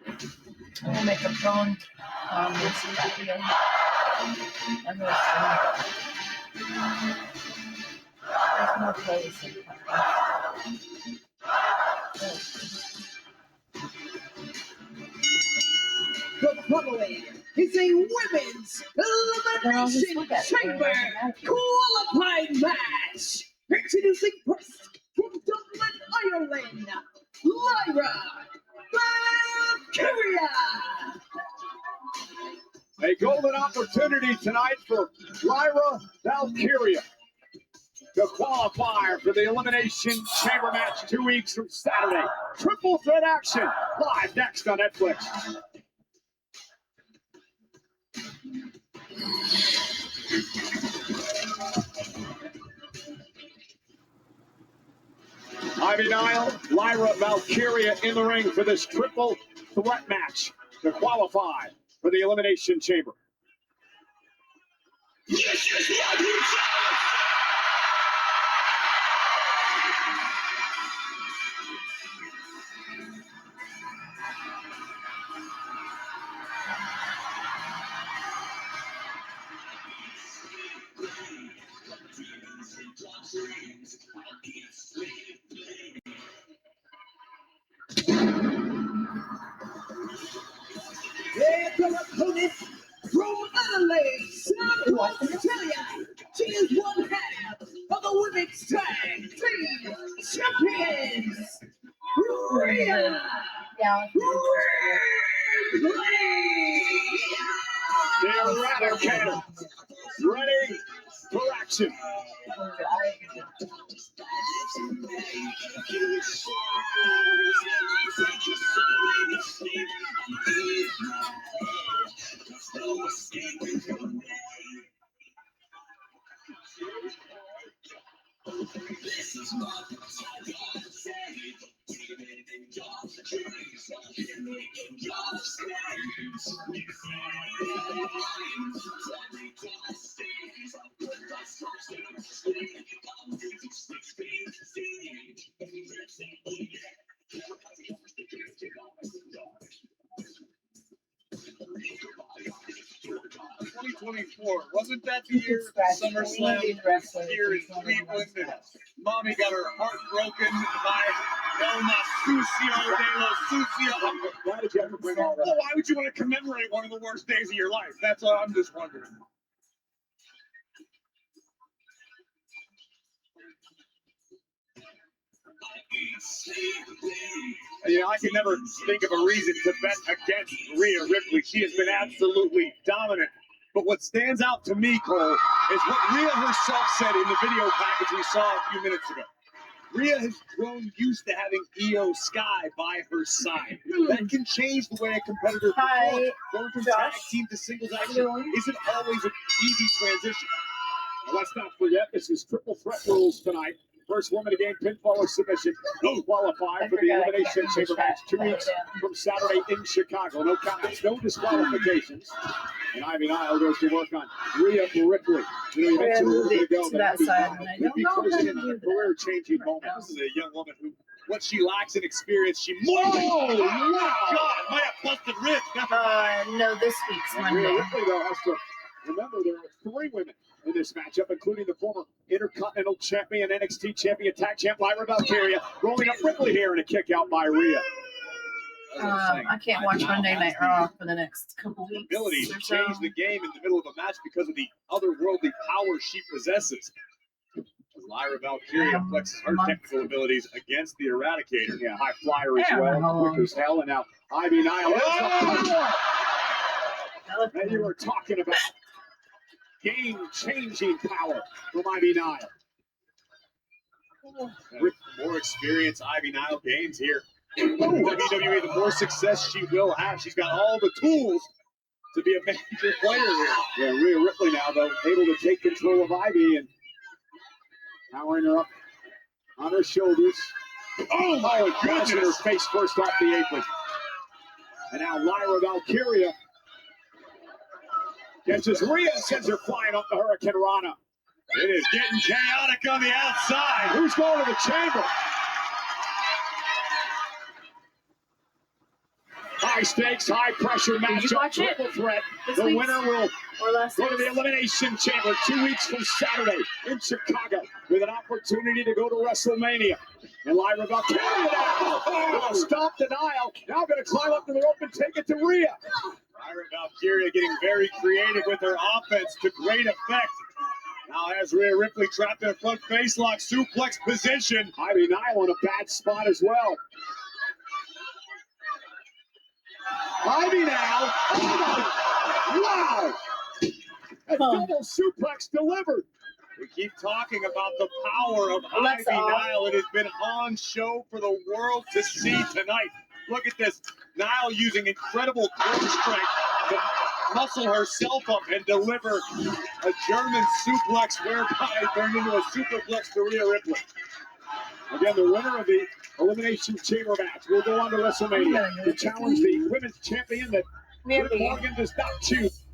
I'm gonna make a prawn this video. I'm gonna stream it. There's no place in The following is a women's elimination chamber qualified match. Introducing first from Dublin, Ireland, Lyra Valkyria. A golden opportunity tonight for Lyra Valkyria to qualify for the Elimination Chamber match 2 weeks from Saturday. Triple threat action live next on Netflix. Ivy Nile, Lyra Valkyria in the ring for this triple threat match to qualify for the Elimination Chamber. Their opponent from Adelaide, Southwest Australia. She is one half of the women's tag team champions, Rhea The Eradicator, ready for action. Wasn't that the year SummerSlam here in Cleveland? And Mommy got her heart broken by Elma Sucio de los Sucio. Why did you have to bring all that? Well, why would you want to commemorate one of the worst days of your life? That's all I'm just wondering. You know, I can never think of a reason to bet against Rhea Ripley. She has been absolutely dominant. But what stands out to me, Cole, is what Rhea herself said in the video package we saw a few minutes ago. Rhea has grown used to having Io Sky by her side. That can change the way a competitor performs. Going from tag team to singles action isn't always an easy transition. Now, let's not forget, this is triple threat rules tonight. First woman to gain pinfall or submission will qualify for the Elimination Chamber match 2 weeks from Saturday in Chicago. No countouts, no disqualifications. And Ivy Nile goes to work on Rhea Ripley. You know, you mentioned a little bit ago that could be closing in on a career-changing moment. This is a young woman who, what she lacks in experience, she more than. Oh, my God! Might have busted ribs. No, this week's And Monday. Rhea Ripley, though, has to remember there are 3 women in this matchup, including the former Intercontinental Champion, NXT Champion, Tag Champ Lyra Valkyria, rolling up Ripley here and a kick out by Rhea. I can't watch Monday Night Raw for the next couple weeks. Ability to or so. change the game in the middle of a match because of the otherworldly power she possesses. As Lyra Valkyria flexes her technical abilities against the Eradicator. Yeah, high flyer as well, quick as hell, and now Ivy Nile. And you were talking about game-changing power from Ivy Nile. With more experience Ivy Nile gains here. WWE, the more success she will have. She's got all the tools to be a major player here. Yeah, Rhea Ripley now, though, able to take control of Ivy and powering her up on her shoulders. Oh, my goodness! Her goodness! face first off the apron. And now Lyra Valkyria catches Rhea and sends her flying up the Hurricane Rana. It is getting chaotic on the outside. Who's going to the chamber? High stakes, high pressure matchup, watch it? triple threat. This The week's- winner will Or last go to the week's? Elimination Chamber 2 weeks from Saturday in Chicago with an opportunity to go to WrestleMania. And Lyra Valkyria now with a stop denial. Now going to climb up to the rope and take it to Rhea. Lyra Valkyria getting very creative with her offense to great effect. Now has Rhea Ripley trapped in a front facelock suplex position. Ivy Nile in a bad spot as well. Ivy now. Oh Wow! A double suplex delivered. We keep talking about the power of Alexa Ivy off. Nile. It has been on show for the world to see tonight. Look at this. Nile using incredible core strength to muscle herself up and deliver a German suplex whereby it turned into a superplex to Rhea Ripley. Again, the winner of the Elimination Chamber match will go on to WrestleMania to challenge the women's champion that Liv Morgan does not choose.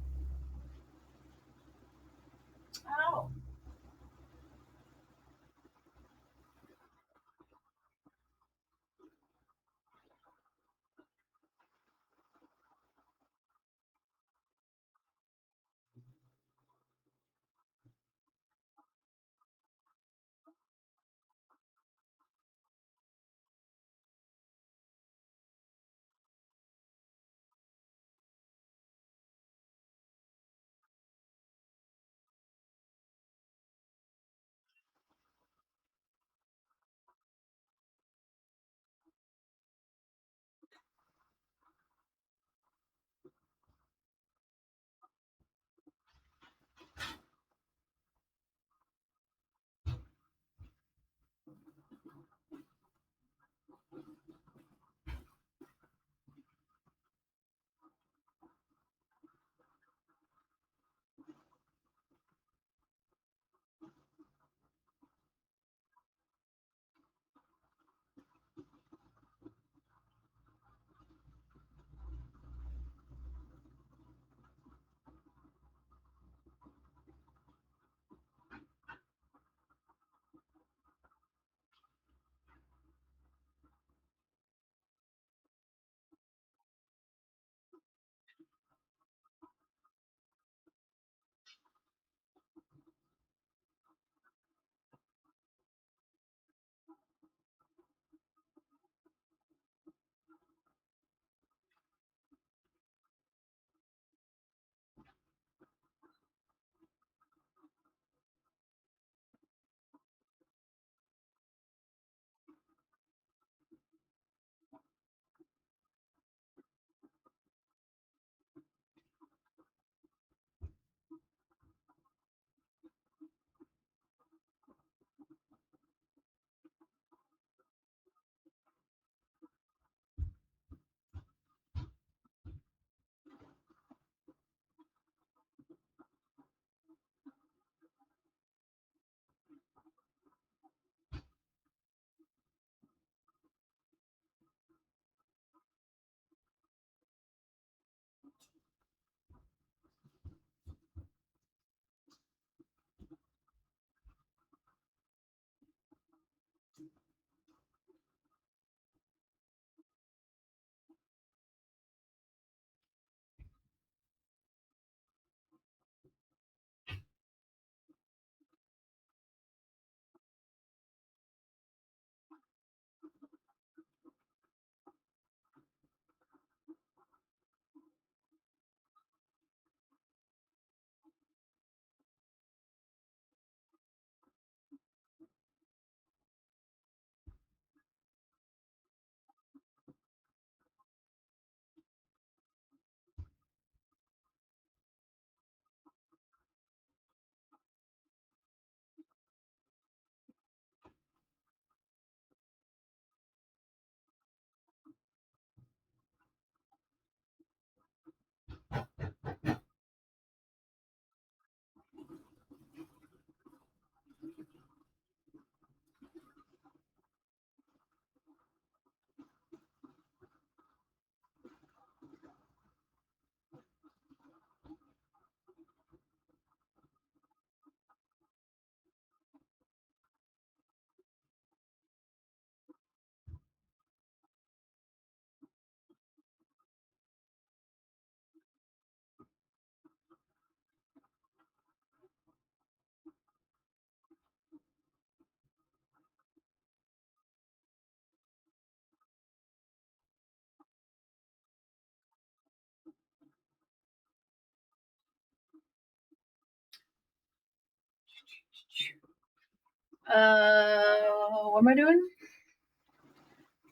Ow. What am I doing?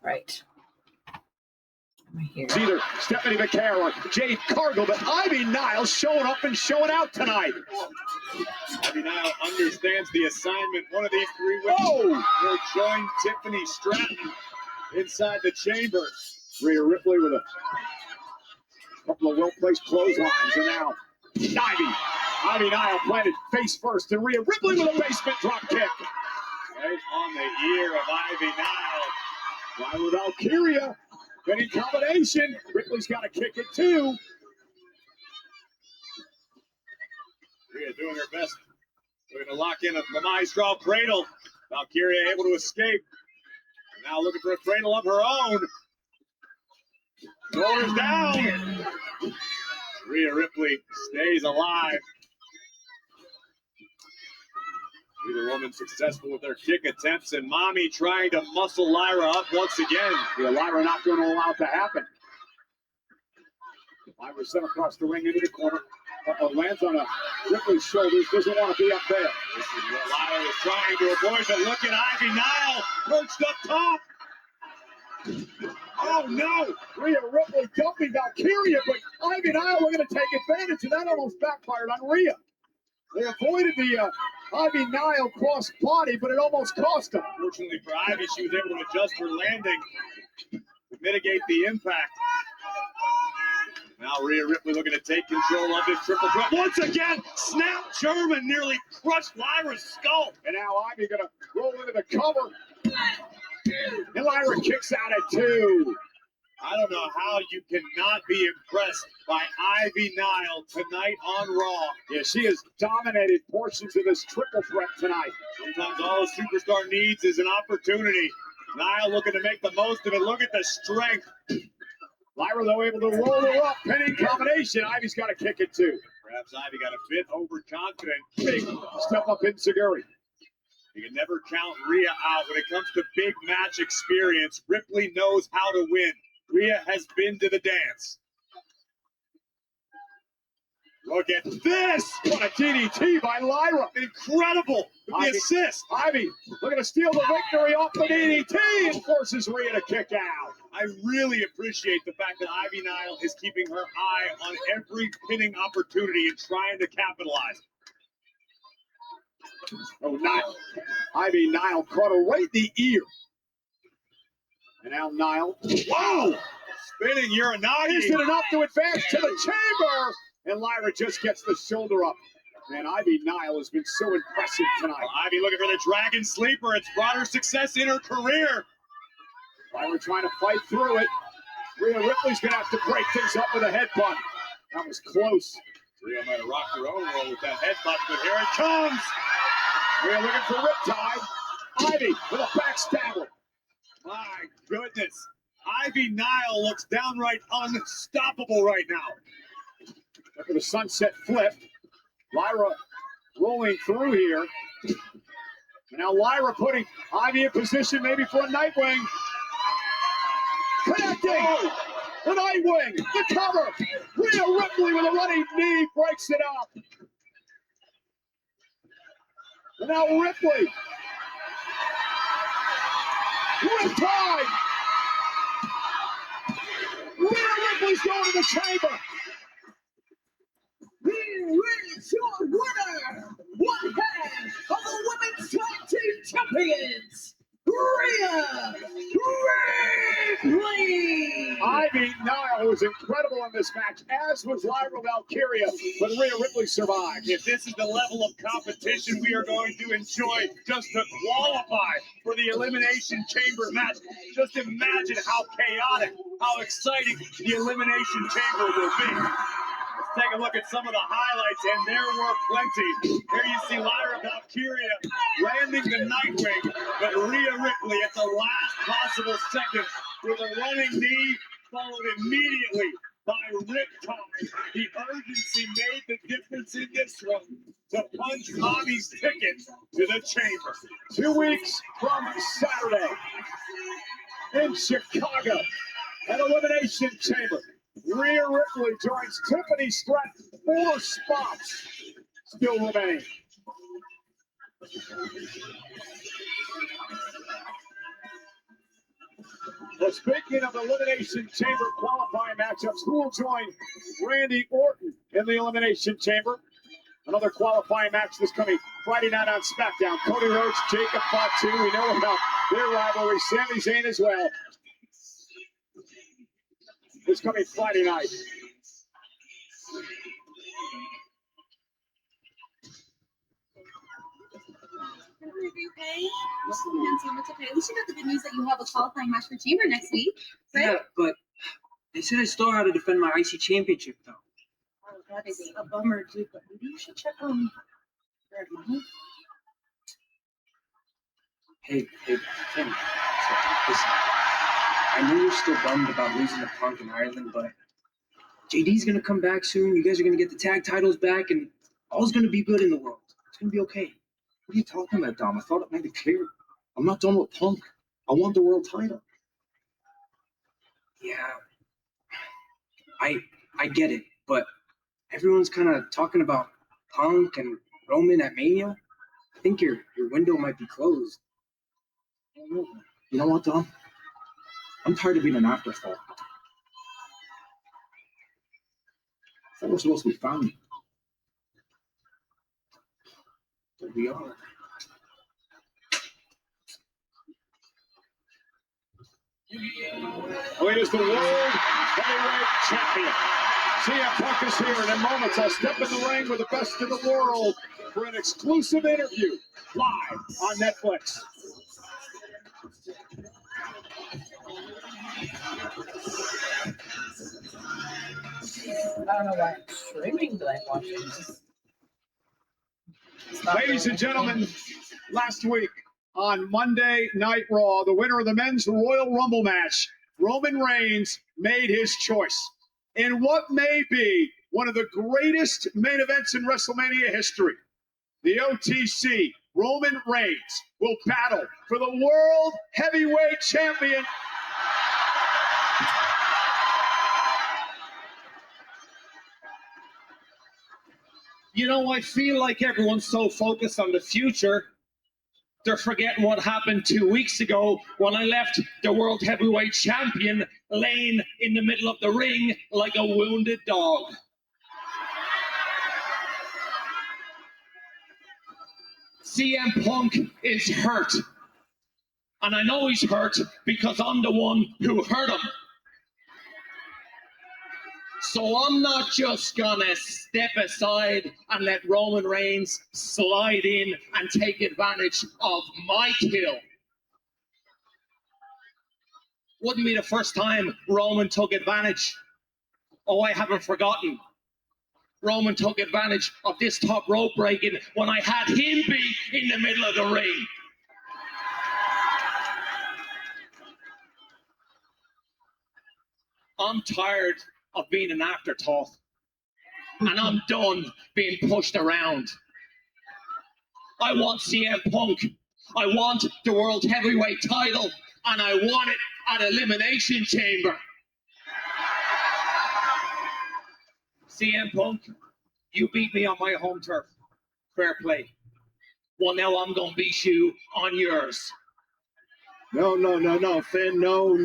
Right. It's either Stephanie McCare or Jade Cargill, but Ivy Niles showing up and showing out tonight. Ivy Niles understands the assignment. One of these three women will join Tiffany Stratton inside the chamber. Rhea Ripley with a couple of well-placed clotheslines, and now Ivy Niles planted face first, and Rhea Ripley with a basement drop kick. Right on the ear of Ivy Niles. Lyra Valkyria, getting combination. Ripley's got to kick it too. Rhea doing her best. Looking to lock in a Maestro cradle. Valkyria able to escape. Now looking for a cradle of her own. Shoulders down. Rhea Ripley stays alive. Either woman successful with their kick attempts, and Mommy trying to muscle Lyra up once again. Yeah, Lyra not going to allow it to happen. Lyra sent across the ring into the corner. Lands on Ripley's shoulders. Doesn't want to be up there. This is what Lyra is trying to avoid, but look at Ivy Niles perched up top. Oh no! Rhea Ripley dumping Valkyria, but Ivy Niles were going to take advantage, and that almost backfired on Rhea. They avoided the Ivy Niles cross body, but it almost cost them. Fortunately for Ivy, she was able to adjust her landing to mitigate the impact. Now Rhea Ripley looking to take control of this triple threat. Once again, Snap German nearly crushed Lyra's skull. And now Ivy going to roll into the cover. And Lyra kicks out at 2. I don't know how you cannot be impressed by Ivy Niles tonight on Raw. Yeah, she has dominated portions of this triple threat tonight. Sometimes all a superstar needs is an opportunity. Niles looking to make the most of it. Look at the strength. Lyra, though, able to roll her up. Pinning combination. Ivy's got to kick it, too. Perhaps Ivy got a bit overconfident. Big step up in Seguri. You can never count Rhea out when it comes to big match experience. Ripley knows how to win. Rhea has been to the dance. Look at this! What a DDT by Lyra. Incredible! The assist. Ivy looking to steal the victory off the DDT and forces Rhea to kick out. I really appreciate the fact that Ivy Niles is keeping her eye on every pinning opportunity and trying to capitalize. Oh, not Ivy Niles caught her right in the ear. And now Niles. Whoa! Spinning Uranagi. Is it enough to advance to the chamber? And Lyra just gets the shoulder up. And Ivy Niles has been so impressive tonight. Well, Ivy looking for the Dragon Sleeper. It's brought her success in her career. Lyra trying to fight through it. Rhea Ripley's going to have to break things up with a headbutt. That was close. Rhea might have rocked her own roll with that headbutt, but here it comes. Rhea looking for Riptide. Ivy with a backstabber. My goodness. Ivy Niles looks downright unstoppable right now. Look at the sunset flip. Lyra rolling through here. And now Lyra putting Ivy in position maybe for a Nightwing. Connecting! The Nightwing! The cover! Rhea Ripley with a running knee breaks it up. And now Ripley. Riptide! Rhea Ripley's going to the chamber. Here is your winner, one half of the Women's Tag Team Champions, Rhea Ripley. Ivy Niles was incredible in this match, as was Lyra Valkyria, but Rhea Ripley survived. If this is the level of competition we are going to enjoy just to qualify for the Elimination Chamber match, just imagine how chaotic, how exciting the Elimination Chamber will be. Let's take a look at some of the highlights, and there were plenty. Here you see Lyra Valkyria landing the Nightwing, but Rhea Ripley at the last possible second with a running knee, followed immediately by Riptide. The urgency made the difference in this one to punch Mommy's ticket to the chamber. 2 weeks from Saturday in Chicago at Elimination Chamber. Rhea Ripley joins Tiffany Stratton. 4 spots still remain. Well, speaking of Elimination Chamber qualifying matchups, who will join Randy Orton in the Elimination Chamber? Another qualifying match this coming Friday night on SmackDown. Cody Rhodes, Jacob Fatu. We know about their rivalry. Sami Zayn as well. This coming Friday night. Okay. It's okay. At least you got the good news that you have a qualifying match for Chamber next week, right? Yeah, but they said I still had to defend my IC championship, though. Oh, that is a bummer, dude. But maybe you should check on your money. Hey, Tim. So, listen, I know you're still bummed about losing to Punk in Ireland, but JD's gonna come back soon. You guys are gonna get the tag titles back, and all's gonna be good in the world. It's gonna be okay. What are you talking about, Dom? I thought it made it clear. I'm not done with Punk. I want the world title. Yeah, I get it, but everyone's kind of talking about Punk and Roman at Mania. I think your window might be closed. I don't know. You know what, Dom? I'm tired of being an afterthought. I thought we're supposed to be family. But we are. It is the World Heavyweight Champion. CM Punk is here, and in moments I'll step in the ring with the best in the world for an exclusive interview live on Netflix. I don't know why I'm streaming, but I'm watching this. Ladies and gentlemen, last week on Monday Night Raw, the winner of the men's Royal Rumble match, Roman Reigns, made his choice in what may be one of the greatest main events in WrestleMania history. The OTC, Roman Reigns, will battle for the World Heavyweight Champion. You know, I feel like everyone's so focused on the future, they're forgetting what happened 2 weeks ago when I left the World Heavyweight Champion laying in the middle of the ring like a wounded dog. CM Punk is hurt. And I know he's hurt because I'm the one who hurt him. So I'm not just gonna step aside and let Roman Reigns slide in and take advantage of my kill. Wouldn't be the first time Roman took advantage. Oh, I haven't forgotten. Roman took advantage of this top rope breaking when I had him beat in the middle of the ring. I'm tired of being an afterthought. And I'm done being pushed around. I want CM Punk. I want the World Heavyweight title. And I want it at Elimination Chamber. CM Punk, you beat me on my home turf. Fair play. Well, now I'm going to beat you on yours. No, Finn. No.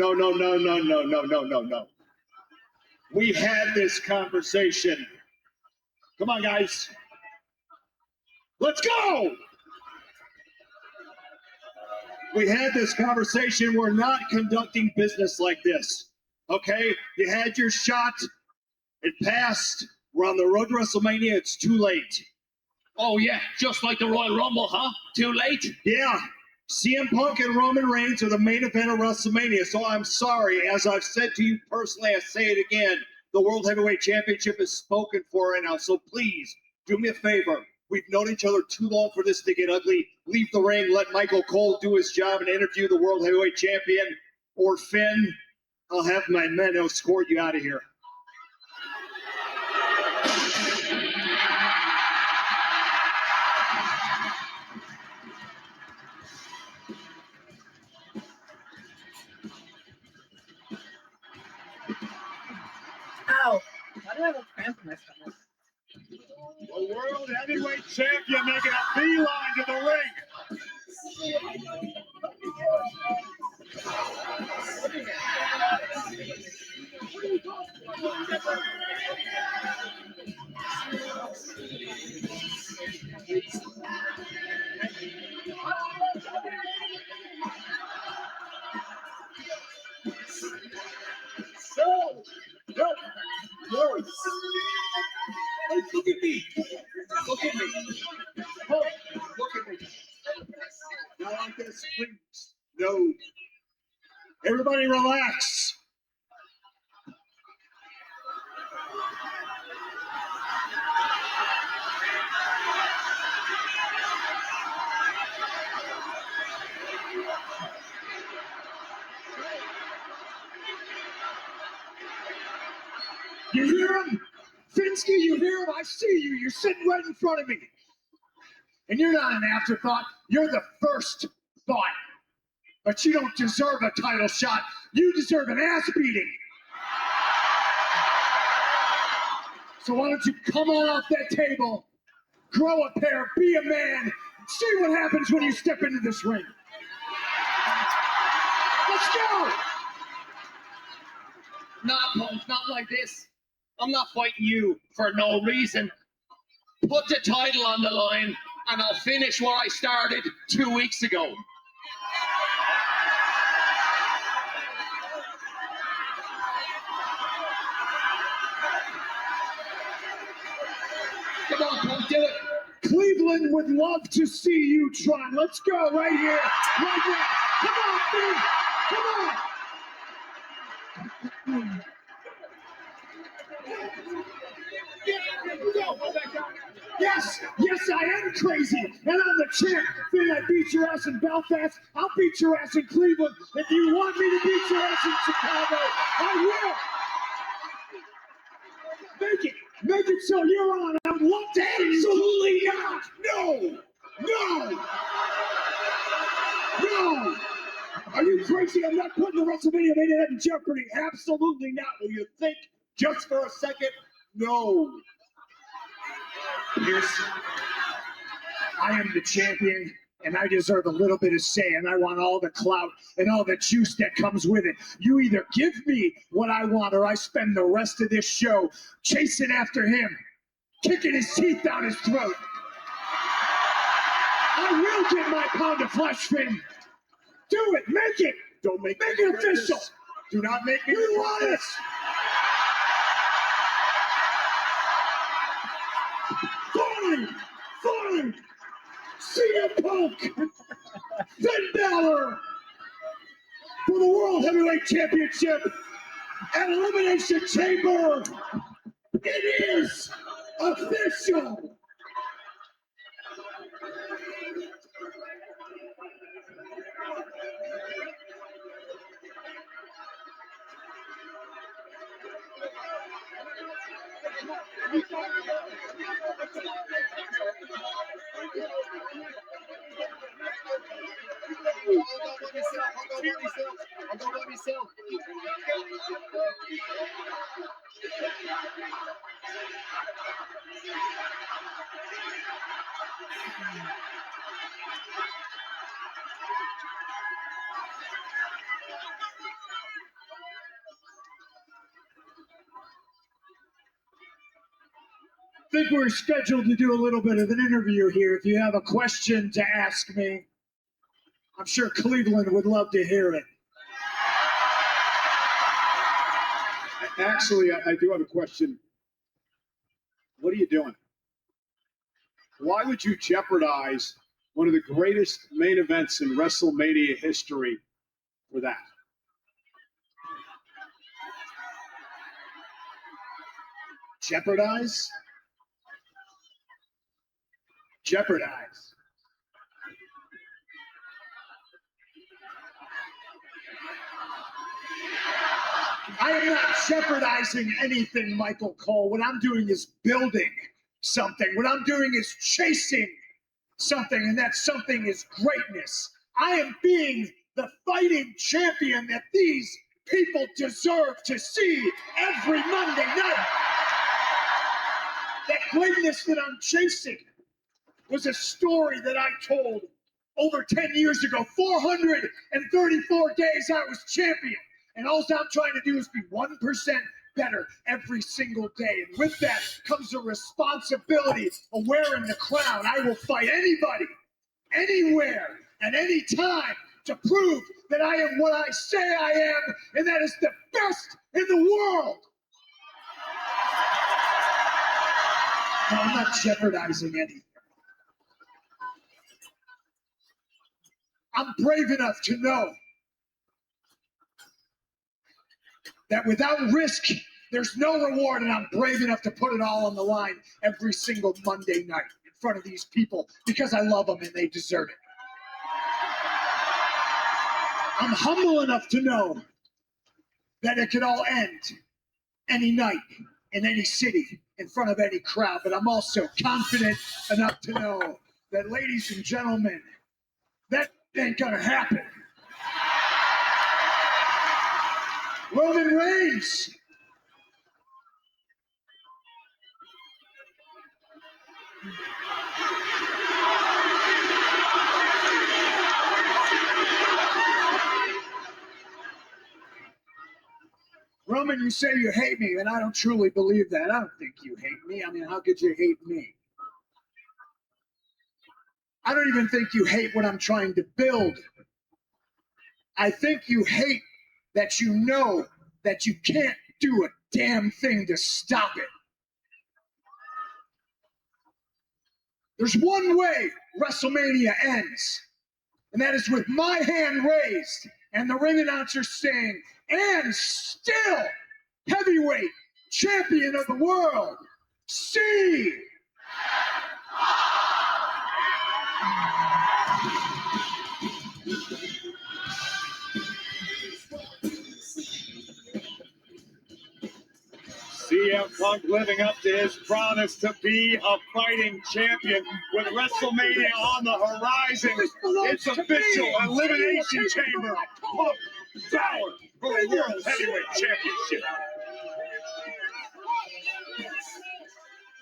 We had this conversation. Come on, guys. Let's go! We had this conversation. We're not conducting business like this. Okay? You had your shot. It passed. We're on the road to WrestleMania. It's too late. Oh, yeah. Just like the Royal Rumble, huh? Too late? Yeah. CM Punk and Roman Reigns are the main event of WrestleMania, so I'm sorry. As I've said to you personally, I say it again. The World Heavyweight Championship is spoken for right now, so please, do me a favor. We've known each other too long for this to get ugly. Leave the ring, let Michael Cole do his job and interview the World Heavyweight Champion. Or Finn, I'll have my men escort you out of here. Ow! Why do I have a cramp in my stomach? The World Heavyweight Champion making a beeline to the ring. Look at me. Look at me. Oh, look at me. Not like this, please. No. Everybody relax. You hear him? Finsky, you hear him? I see you. You're sitting right in front of me. And you're not an afterthought. You're the first thought. But you don't deserve a title shot. You deserve an ass beating. So why don't you come on off that table, grow a pair, be a man, see what happens when you step into this ring. Let's go! Nah, Punk, not like this. I'm not fighting you for no reason. Put the title on the line, and I'll finish where I started 2 weeks ago. Come on, Punk, do it. Cleveland would love to see you try. Let's go right here, right now. Come on, Finn. Come on. Yes, yes, I am crazy, and I'm the champ. Finn, I beat your ass in Belfast. I'll beat your ass in Cleveland. If you want me to beat your ass in Chicago, I will. Make it so you're on. I would love to. Absolutely not. No, no, no. Are you crazy? I'm not putting the WrestleMania main event in jeopardy. Absolutely not. Will you think just for a second? No. I am the champion, and I deserve a little bit of say, and I want all the clout and all the juice that comes with it. You either give me what I want, or I spend the rest of this show chasing after him, kicking his teeth down his throat. I will get my pound of flesh, Finn. Do it, make it. Don't make it official. Do not make me. You want it. Fine. CM Punk, Finn Balor for the World Heavyweight Championship at Elimination Chamber. It is official. I think we're scheduled to do a little bit of an interview here. If you have a question to ask me, I'm sure Cleveland would love to hear it. Actually, I do have a question. What are you doing? Why would you jeopardize one of the greatest main events in WrestleMania history for that? Jeopardize? Jeopardize. I am not jeopardizing anything, Michael Cole. What I'm doing is building something. What I'm doing is chasing something, and that something is greatness. I am being the fighting champion that these people deserve to see every Monday night. That greatness that I'm chasing was a story that I told over 10 years ago. 434 days I was champion. And all I'm trying to do is be 1% better every single day. And with that comes the responsibility of wearing the crown. I will fight anybody, anywhere, at any time to prove that I am what I say I am, and that is the best in the world. No, I'm not jeopardizing anything. I'm brave enough to know that without risk, there's no reward, and I'm brave enough to put it all on the line every single Monday night in front of these people because I love them and they deserve it. I'm humble enough to know that it could all end any night in any city in front of any crowd, but I'm also confident enough to know that, ladies and gentlemen, that ain't gonna happen. Roman Reigns. Roman, you say you hate me, and I don't truly believe that. I don't think you hate me. I mean, how could you hate me? I don't even think you hate what I'm trying to build. I think you hate that you know that you can't do a damn thing to stop it. There's one way WrestleMania ends, and that is with my hand raised and the ring announcer saying, and still heavyweight champion of the world, C. CM Punk living up to his promise to be a fighting champion with WrestleMania on the horizon. It's official. Elimination Chamber. Punk Balor for the World Heavyweight Championship.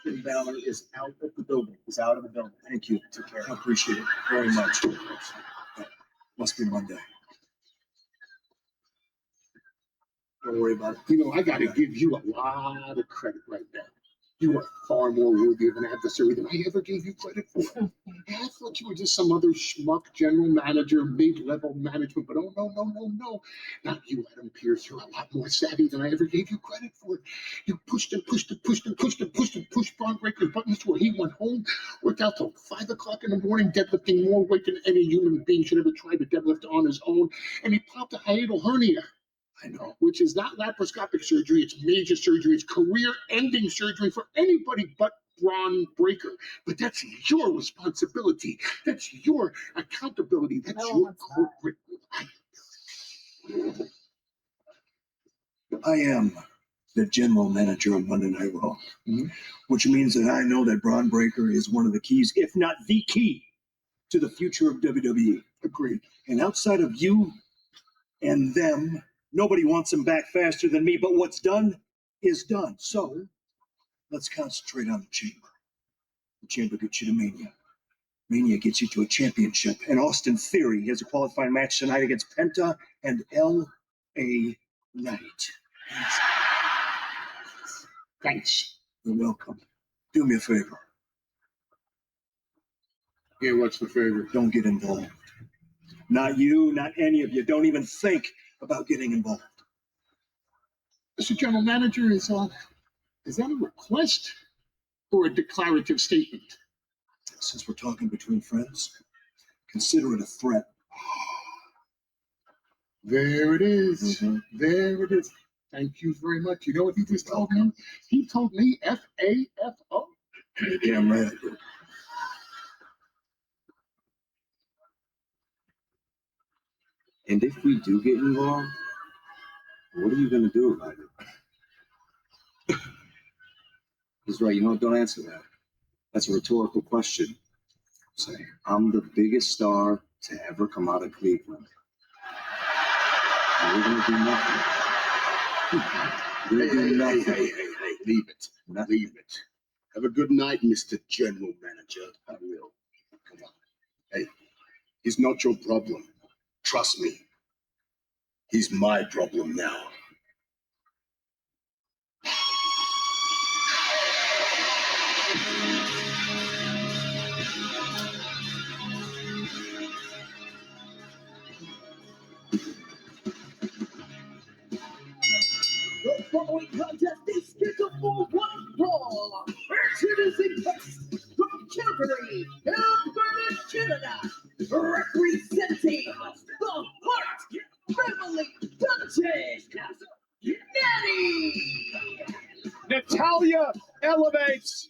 Finn Balor is out of the building. He's out of the building. Thank you. Took care. I appreciate it very much. Must be Monday. Don't worry about it. You know, I got to give you a lot of credit right now. You are far more worthy of an adversary than I ever gave you credit for. I thought you were just some other schmuck general manager, mid-level management, but oh, no. Not you, Adam Pearce. You're a lot more savvy than I ever gave you credit for. You pushed Braun Breaker's buttons to where he went home, worked out till 5 o'clock in the morning, deadlifting more weight than any human being should ever try to deadlift on his own, and he popped a hiatal hernia. I know, which is not laparoscopic surgery, it's major surgery, it's career-ending surgery for anybody but Braun Breaker. But that's your responsibility. That's your accountability. That's your corporate life. I am the general manager of Monday Night Raw, which means that I know that Braun Breaker is one of the keys, if not the key, to the future of WWE. Agreed. And outside of you and them, nobody wants him back faster than me, but what's done is done. So let's concentrate on the chamber. The chamber gets you to Mania. Mania gets you to a championship. And Austin Theory has a qualifying match tonight against Penta and L.A. Knight. Thanks. You're welcome. Do me a favor. Yeah, what's the favor? Don't get involved. Not you, not any of you. Don't even think about getting involved. Mr. General Manager, is that a request or a declarative statement? Since we're talking between friends, consider it a threat. There it is. There it is. Thank you very much. You know what he just told me? He told me F-A-F-O. You're damn right I did. And if we do get involved, what are you going to do about it? He's right. You know what? Don't answer that. That's a rhetorical question. Say, I'm the biggest star to ever come out of Cleveland. And we're going to do nothing. We're going to do nothing. Hey, leave it. Leave it. Have a good night, Mr. General Manager. I will. Come on. Hey, he's not your problem. Trust me. He's my problem now. following contest is scheduled for one fall. Introducing first from Calgary, Alberta, Canada, representing the Hart Family Dungeon, Natty. Natalia elevates,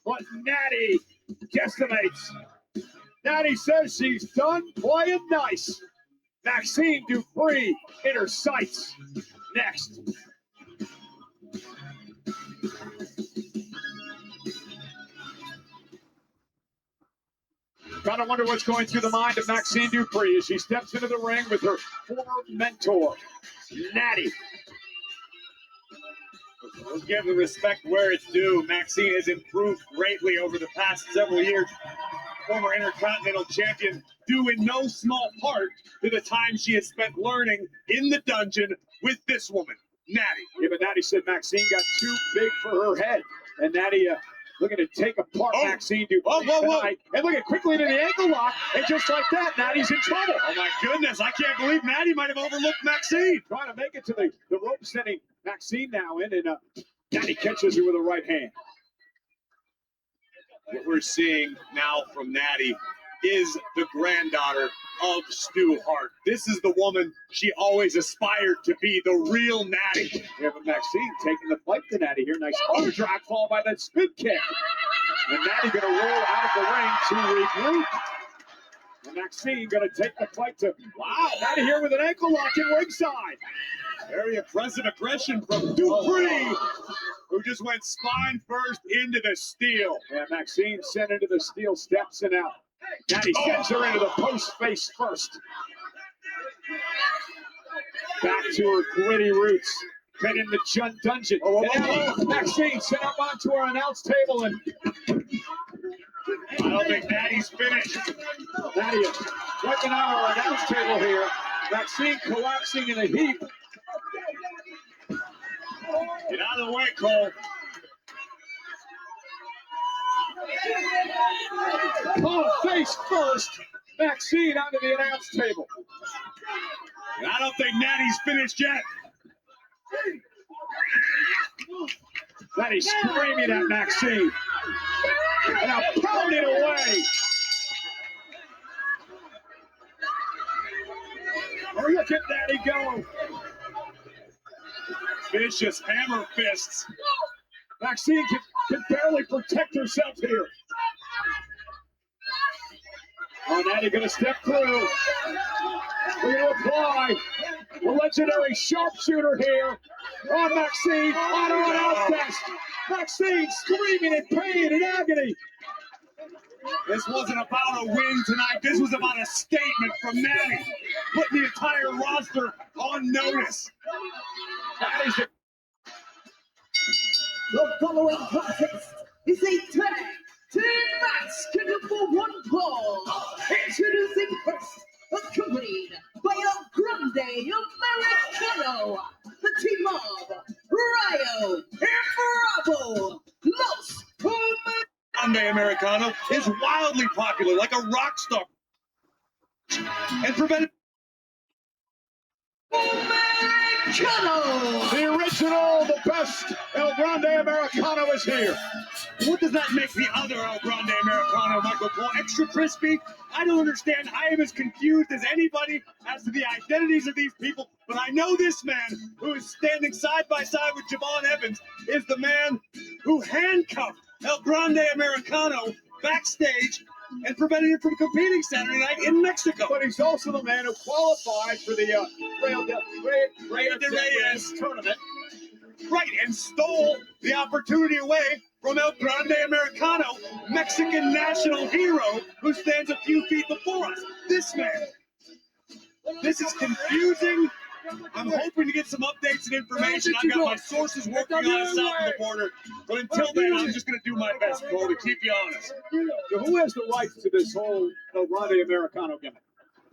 but Natty guesstimates. Natty says she's done playing nice. Maxine Dupree in her sights. Next. Gotta wonder what's going through the mind of Maxine Dupree as she steps into the ring with her former mentor, Natty. We'll give the respect where it's due. Maxine has improved greatly over the past several years. Former Intercontinental Champion, due in no small part to the time she has spent learning in the dungeon with this woman, Natty. Yeah, but Natty said Maxine got too big for her head. And Natty looking to take apart Maxine Dupree tonight. And look at quickly into the ankle lock. And just like that, Natty's in trouble. Oh, my goodness. I can't believe Natty might have overlooked Maxine. Trying to make it to the rope, sending Maxine now in. And Natty catches her with a right hand. What we're seeing now from Natty is the granddaughter of Stu Hart. This is the woman she always aspired to be, the real Natty. We have a Maxine taking the fight to Natty here. Nice drag fall by that spin kick. And Natty going to roll out of the ring to regroup. And Maxine going to take the fight to, wow, Natty here with an ankle lock in ringside. Very impressive aggression from Dupree, who just went spine first into the steel. Yeah, Maxine sent into the steel steps and out. Natty sends her into the post face first. Back to her gritty roots. Been in the dungeon. Maxine sent up onto our announce table and I don't think Natty's finished. Natty working on our announce table here. Maxine collapsing in a heap. Get out of the way, Cole. Oh, face first. Maxine onto the announce table. And I don't think Natty's finished yet. Natty screaming at Maxine. And now pounding away. Oh, look at Natty go. Vicious hammer fists. Maxine can barely protect herself here. Oh, Natty going to step through. We're going to apply the legendary sharpshooter here on Maxine on her announce desk. Maxine screaming in pain and agony. This wasn't about a win tonight. This was about a statement from Natty, putting the entire roster on notice. The following contest is a tag team match scheduled for one fall. Introducing first, accompanied by El Grande Americano, the team of Rayo and Bravo, Los Grande Americano is wildly popular, like a rock star, and prevented. The original, the best El Grande Americano is here. What does that make the other El Grande Americano, Michael Cole? Extra crispy? I don't understand. I am as confused as anybody as to the identities of these people, but I know this man who is standing side by side with Javon Evans is the man who handcuffed El Grande Americano backstage and prevented him from competing Saturday night in Mexico. But he's also the man who qualified for the Rayo de Reyes tournament. Right, and stole the opportunity away from El Grande Americano, Mexican national hero, who stands a few feet before us. This man. This is confusing. I'm hoping to get some updates and information. I've got my sources working on us south of the border. But until then, I'm just going to do my best, Cole, to keep you honest. So who has the rights to this whole El Grande Americano gimmick?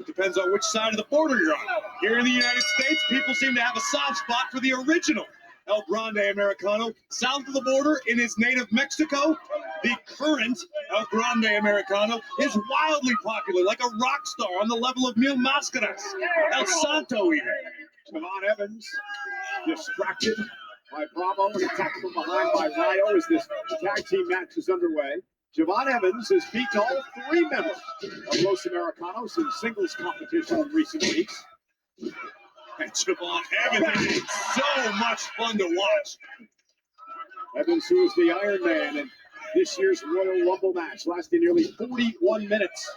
It depends on which side of the border you're on. Here in the United States, people seem to have a soft spot for the original El Grande Americano. South of the border, in his native Mexico, the current El Grande Americano is wildly popular, like a rock star on the level of Mil Máscaras, El Santo even. Javon Evans distracted by Bravo and attacked from behind by Rayo as this tag team match is underway. Javon Evans has beaten all 3 members of Los Americanos in singles competition in recent weeks. And Javon Evans is so much fun to watch. Evans, who is the Iron Man in this year's Royal Rumble match, lasting nearly 41 minutes.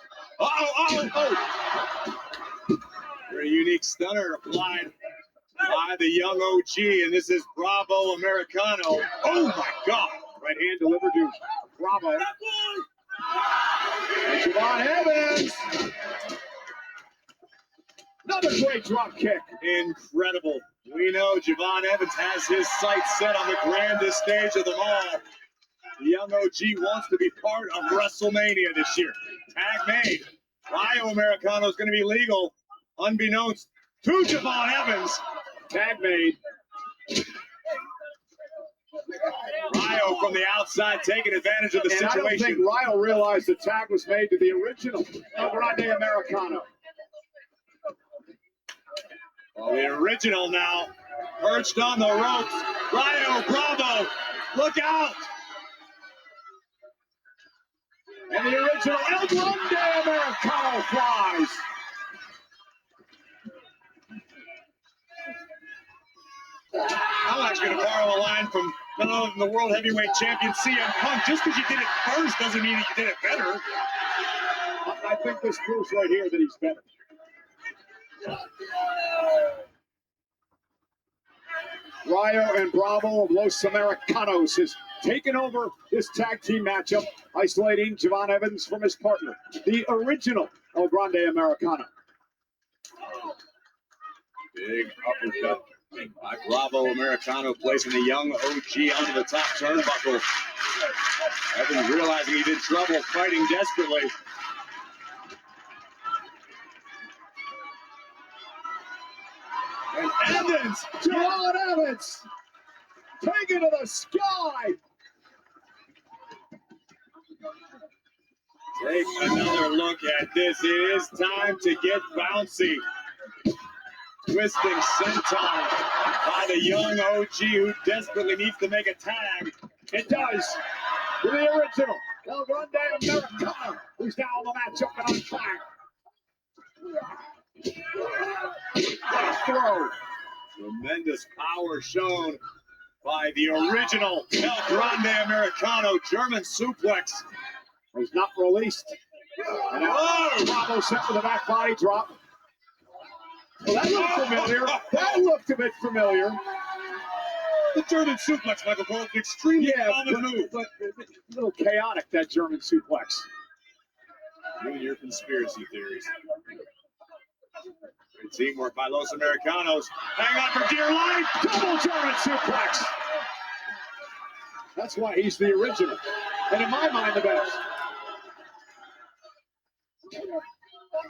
Very unique stunner applied by the young OG, and this is Bravo Americano. Oh my God! Right hand delivered to Bravo. And Javon Evans. Another great drop kick. Incredible. We know Javon Evans has his sights set on the grandest stage of them all. The young OG wants to be part of WrestleMania this year. Tag made. Rayo Americano is going to be legal, unbeknownst to Javon Evans. Tag made. Rayo from the outside taking advantage of the And situation. I don't think Rayo realized the tag was made to the original El Grande Americano. Well, the original now perched on the ropes. Rayo, Bravo, look out! And the original El Grande Americano flies. I'm actually going to borrow a line from none other than the World Heavyweight Champion CM Punk. Just because you did it first doesn't mean that you did it better. I think this proves right here that he's better. Rayo and Bravo of Los Americanos has taken over this tag team matchup, isolating Javon Evans from his partner, the original El Grande Americano. Big uppercut by Bravo Americano, placing the young OG onto the top turnbuckle. Evans realizing he's in trouble, fighting desperately. And Evans, Javon Evans, taken to the sky. Take another look at this. It is time to get bouncy. Twisting senton by the young OG who desperately needs to make a tag. It does. To the original El Grande Americano, who's now on the matchup and on track. What a throw. Tremendous power shown by the original El Grande Americano. German suplex. Was not released. And now Bravo set for the back body drop. Well, that looked familiar. That looked a bit familiar. The German suplex, Michael Cole, an extremely common move. But a little chaotic, that German suplex. You and your conspiracy theories. Great teamwork by Los Americanos. Hang on for dear life. Double German suplex. That's why he's the original. And in my mind, the best.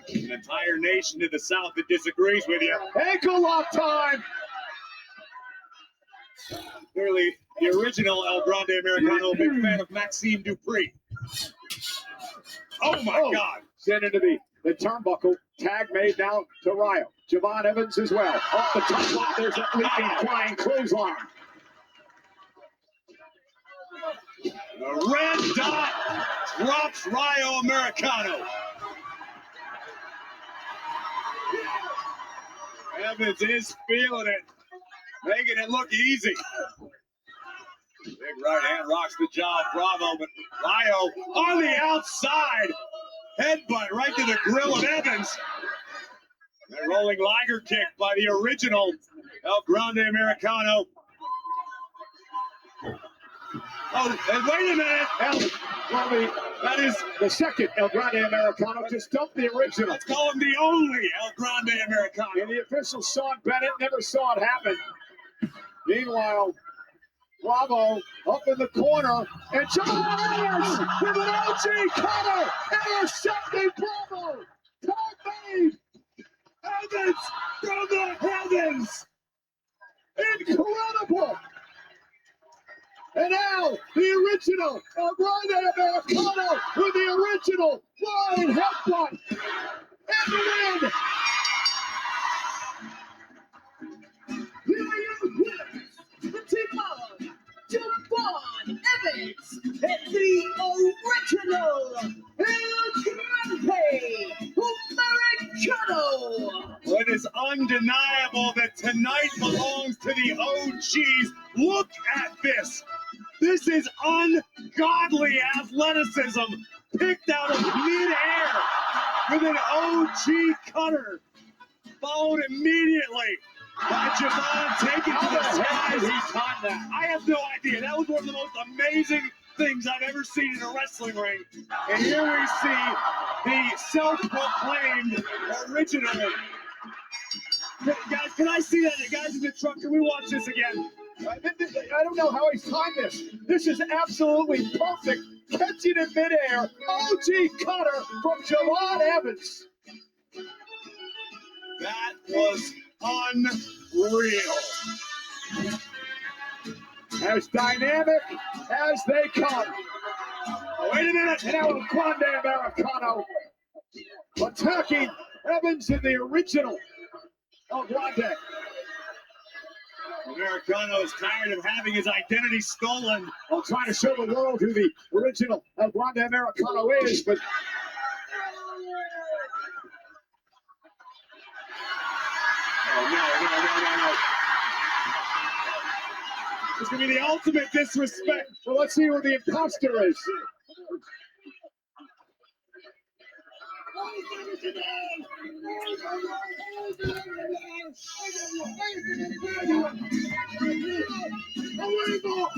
An entire nation to the south that disagrees with you. Ankle lock time. Clearly, the original El Grande Americano, big fan of Maxime Dupree. Oh my God! Sent into the turnbuckle. Tag made now to Rayo. Javon Evans as well. Off the top rope, there's a leaping, flying clothesline. The red dot drops Rayo Americano. Evans is feeling it, making it look easy. Big right hand rocks the jaw of Bravo, but Rayo on the outside. Headbutt right to the grill of Evans. A rolling Liger kick by the original El Grande Americano. Oh, and wait a minute. That is the second El Grande Americano. Just dumped the original. Let's call him the only El Grande Americano. And the official Sean Bennett never saw it happen. Meanwhile, Bravo up in the corner, and Javon Evans with an OG cutter, intercepting Bravo. Tag made. Evans from the heavens. Incredible. And now the original El Grande Americano with the original flying headbutt. And the win. Here he is, the team General El Gigante Americano. Well, it is undeniable that tonight belongs to the OGs. Look at this. This is ungodly athleticism picked out of midair with an OG cutter, followed immediately by Javon taken to the skies. He taught that. I have no idea. That was one of the most amazing things I've ever seen in a wrestling ring. And here we see the self-proclaimed original. Guys, can I see that? The guys in the truck, can we watch this again? I don't know how he's timed this. This is absolutely perfect. Catching in midair. OG cutter from Javon Evans. That was unreal. As dynamic as they come. Oh, wait a minute. And now Grande Americano attacking Evans in the original El Grande. Americano is tired of having his identity stolen. I'm trying to show the world who the original El Grande Americano is, but no. It's going to be the ultimate disrespect. Well, let's see who the imposter is.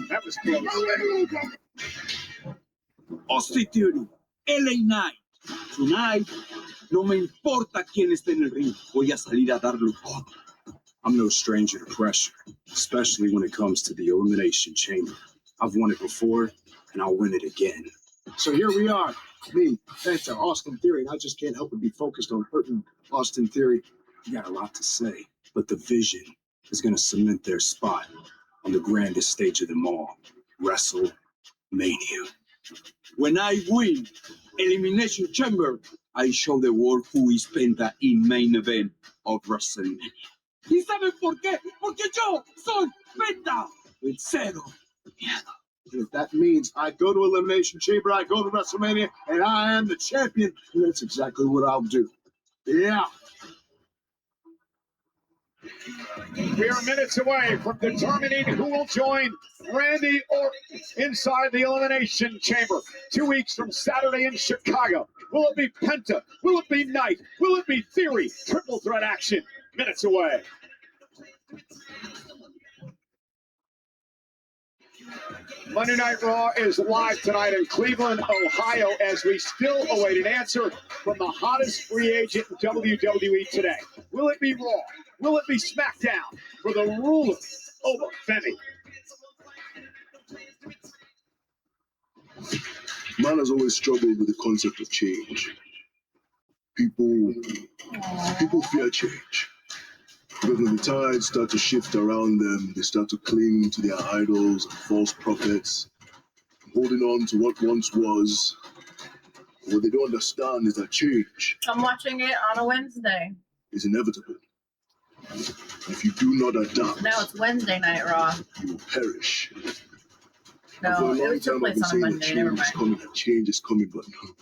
That was close. Austin Theory, LA Knight. Tonight, no me importa quién esté en el ring. Voy a salir a darlo todo. I'm no stranger to pressure, especially when it comes to the Elimination Chamber. I've won it before, and I'll win it again. So here we are, me, Penta, Austin Theory, and I just can't help but be focused on hurting Austin Theory. You got a lot to say, but the Vision is going to cement their spot on the grandest stage of them all, WrestleMania. When I win Elimination Chamber, I show the world who is Penta in main event of WrestleMania. ¿Y saben por qué? Porque yo soy Penta with cero miedo. And if that means I go to Elimination Chamber, I go to WrestleMania, and I am the champion, and that's exactly what I'll do. Yeah. We are minutes away from determining who will join Randy Orton inside the Elimination Chamber 2 weeks from Saturday in Chicago. Will it be Penta? Will it be Knight? Will it be Theory? Triple threat action. Minutes away. Monday Night Raw is live tonight in Cleveland, Ohio, as we still await an answer from the hottest free agent in WWE today. Will it be Raw? Will it be SmackDown for the ruler over Femi? Man has always struggled with the concept of change. People fear change. Because when the tides start to shift around them, they start to cling to their idols and false prophets, holding on to what once was. What they don't understand is that change I'm watching it on a Wednesday. is inevitable. If you do not adapt, Now it's Wednesday Night Raw. you will perish. No, For a it long was took time, I've place been on a saying that Monday. Never change is mind. coming, that change is coming, but no.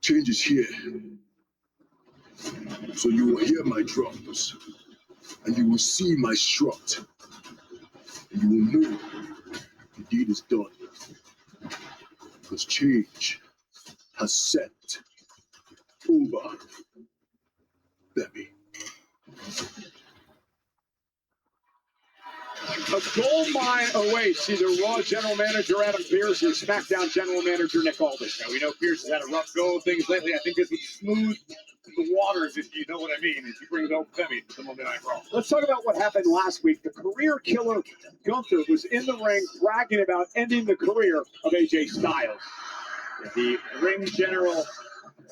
Change is here. So you will hear my drums, and you will see my strut, and you will know the deed is done. Because change has set over Bebby. A gold mine awaits either Raw General Manager Adam Pearce or SmackDown General Manager Nick Aldis. Now, we know Pierce has had a rough go of things lately. I think this would smooth the waters, if you know what I mean, if you bring it over Femi to Monday Night Raw. Let's talk about what happened last week. The career killer Gunther was in the ring bragging about ending the career of AJ Styles. The ring general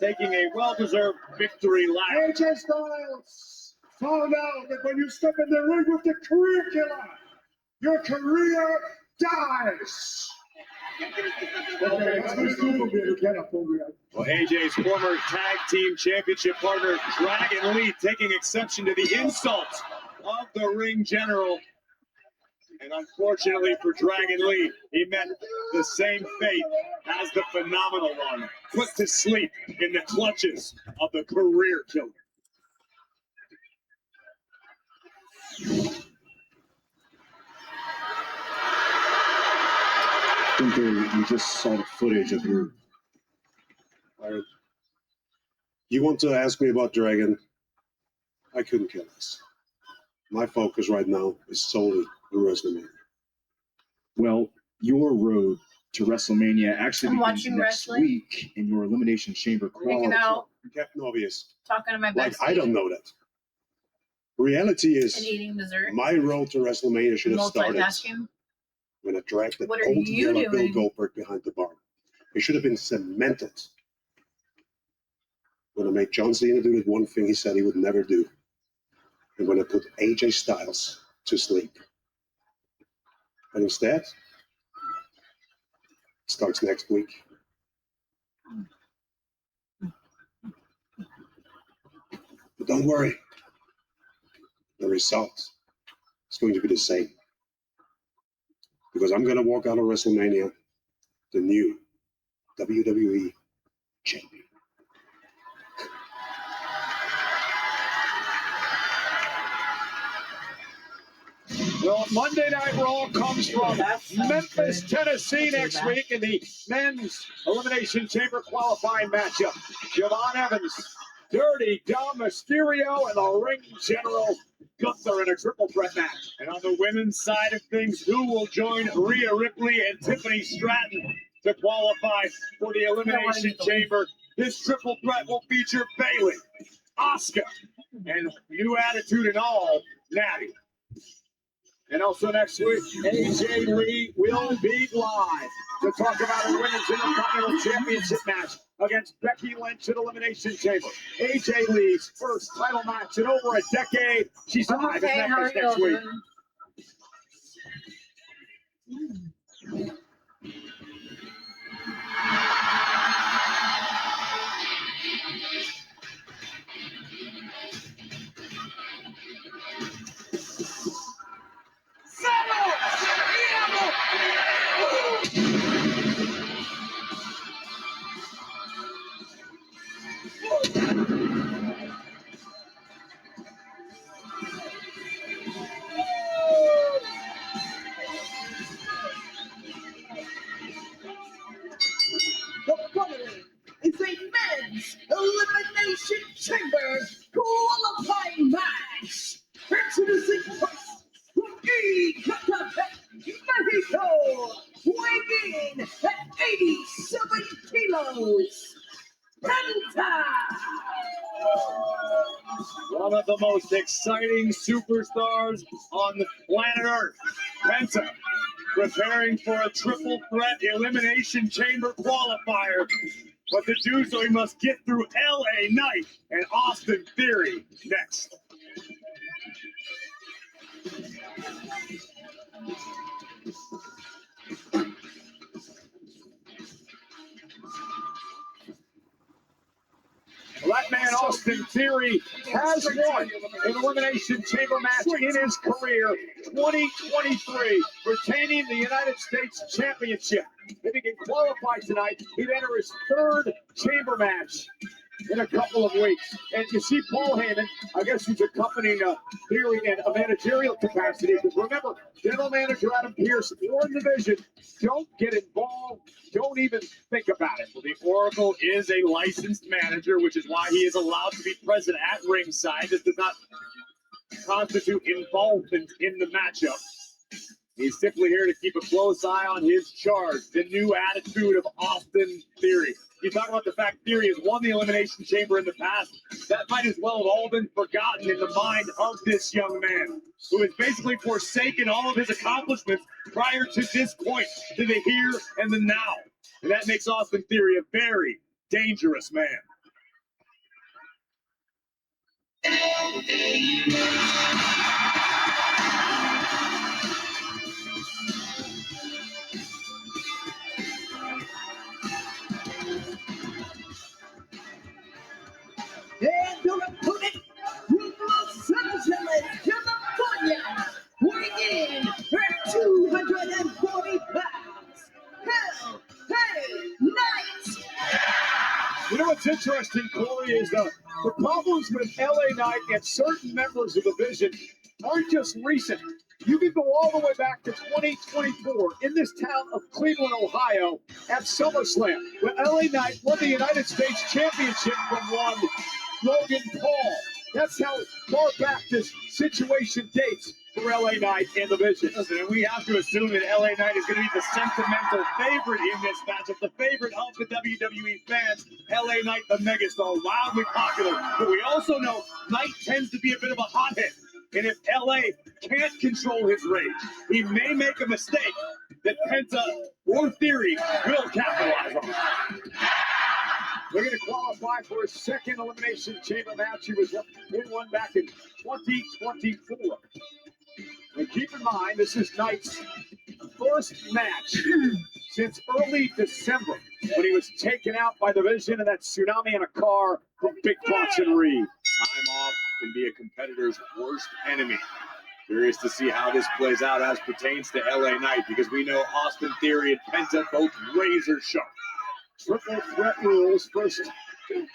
taking a well-deserved victory lap. AJ Styles found out that when you step in the ring with the career killer, your career dies. Well, AJ's former tag team championship partner, Dragon Lee, taking exception to the insults of the ring general. And unfortunately for Dragon Lee, he met the same fate as the phenomenal one, put to sleep in the clutches of the career killer. Gunther, you just saw the footage of your. You want to ask me about Dragon? I couldn't care less. My focus right now is solely on WrestleMania. Well, your road to WrestleMania actually I'm begins watching next wrestling. week in your Elimination Chamber Hanging qualifier. out, Captain Obvious. talking to my Like, bestie, I don't know that. Reality and is, eating dessert. my road to WrestleMania should have started Multitasking. when I dragged that What are old you yellow Bill doing? Goldberg behind the bar. It should have been cemented when I made John Cena do that one thing he said he would never do. And when I put AJ Styles to sleep. And instead, it starts next week. But don't worry. The result is going to be the same. Because I'm going to walk out of WrestleMania the new WWE champion. Well, Monday Night Raw comes from Memphis, Tennessee next week in the men's Elimination Chamber qualifying matchup. Javon Evans, Dirty Dom Mysterio, and the ring general Gunther in a triple threat match. And on the women's side of things, who will join Rhea Ripley and Tiffany Stratton to qualify for the Elimination Chamber? This triple threat will feature Bayley, Asuka, and new attitude and all, Natty. And also next week, AJ Lee will be live to talk about her Women's Intercontinental Championship match against Becky Lynch at Elimination Chamber. AJ Lee's first title match in over a decade. She's live in Memphis next week. The following is a men's elimination chamber qualifying match. Introducing first, Mexico, weighing in at 87 kilos, Penta. One of the most exciting superstars on the planet Earth, Penta, preparing for a triple threat elimination chamber qualifier. But to do so, he must get through LA Knight and Austin Theory next. Well, that man, Austin Theory, has won an Elimination Chamber match in his career, 2023, retaining the United States Championship. If he can qualify tonight, he'd enter his third chamber match in a couple of weeks. And you see Paul Heyman, I guess he's accompanying Theory in a managerial capacity. Because remember, General Manager Adam Pearce warned the division, don't get involved. Don't even think about it. Well, the Oracle is a licensed manager, which is why he is allowed to be present at ringside. This does not constitute involvement in the matchup. He's simply here to keep a close eye on his charge, the new attitude of Austin Theory. You talk about the fact Theory has won the Elimination Chamber in the past. That might as well have all been forgotten in the mind of this young man, who has basically forsaken all of his accomplishments prior to this point, to the here and the now. And that makes Austin Theory a very dangerous man. And your opponent from Los Angeles, California, weighing in at interesting, Corey, is the problems with LA Knight and certain members of the Vision aren't just recent. You can go all the way back to 2024 in this town of Cleveland, Ohio, at SummerSlam, where LA Knight won the United States Championship from one Logan Paul. That's how far back this situation dates for LA Knight and the Vision. Listen, and we have to assume that LA Knight is going to be the sentimental favorite in this matchup, the favorite of the WWE fans. LA Knight, the megastar, wildly popular. But we also know Knight tends to be a bit of a hothead. And if LA can't control his rage, he may make a mistake that Penta or Theory will capitalize on. We're going to qualify for a second Elimination Chamber match. He was in one back in 2024. And keep in mind, this is Knight's first match since early December when he was taken out by the Vision and that tsunami in a car from Big Bronson Reed. Time off can be a competitor's worst enemy. Curious to see how this plays out as pertains to LA Knight, because we know Austin Theory and Penta both razor sharp. Triple threat rules. First man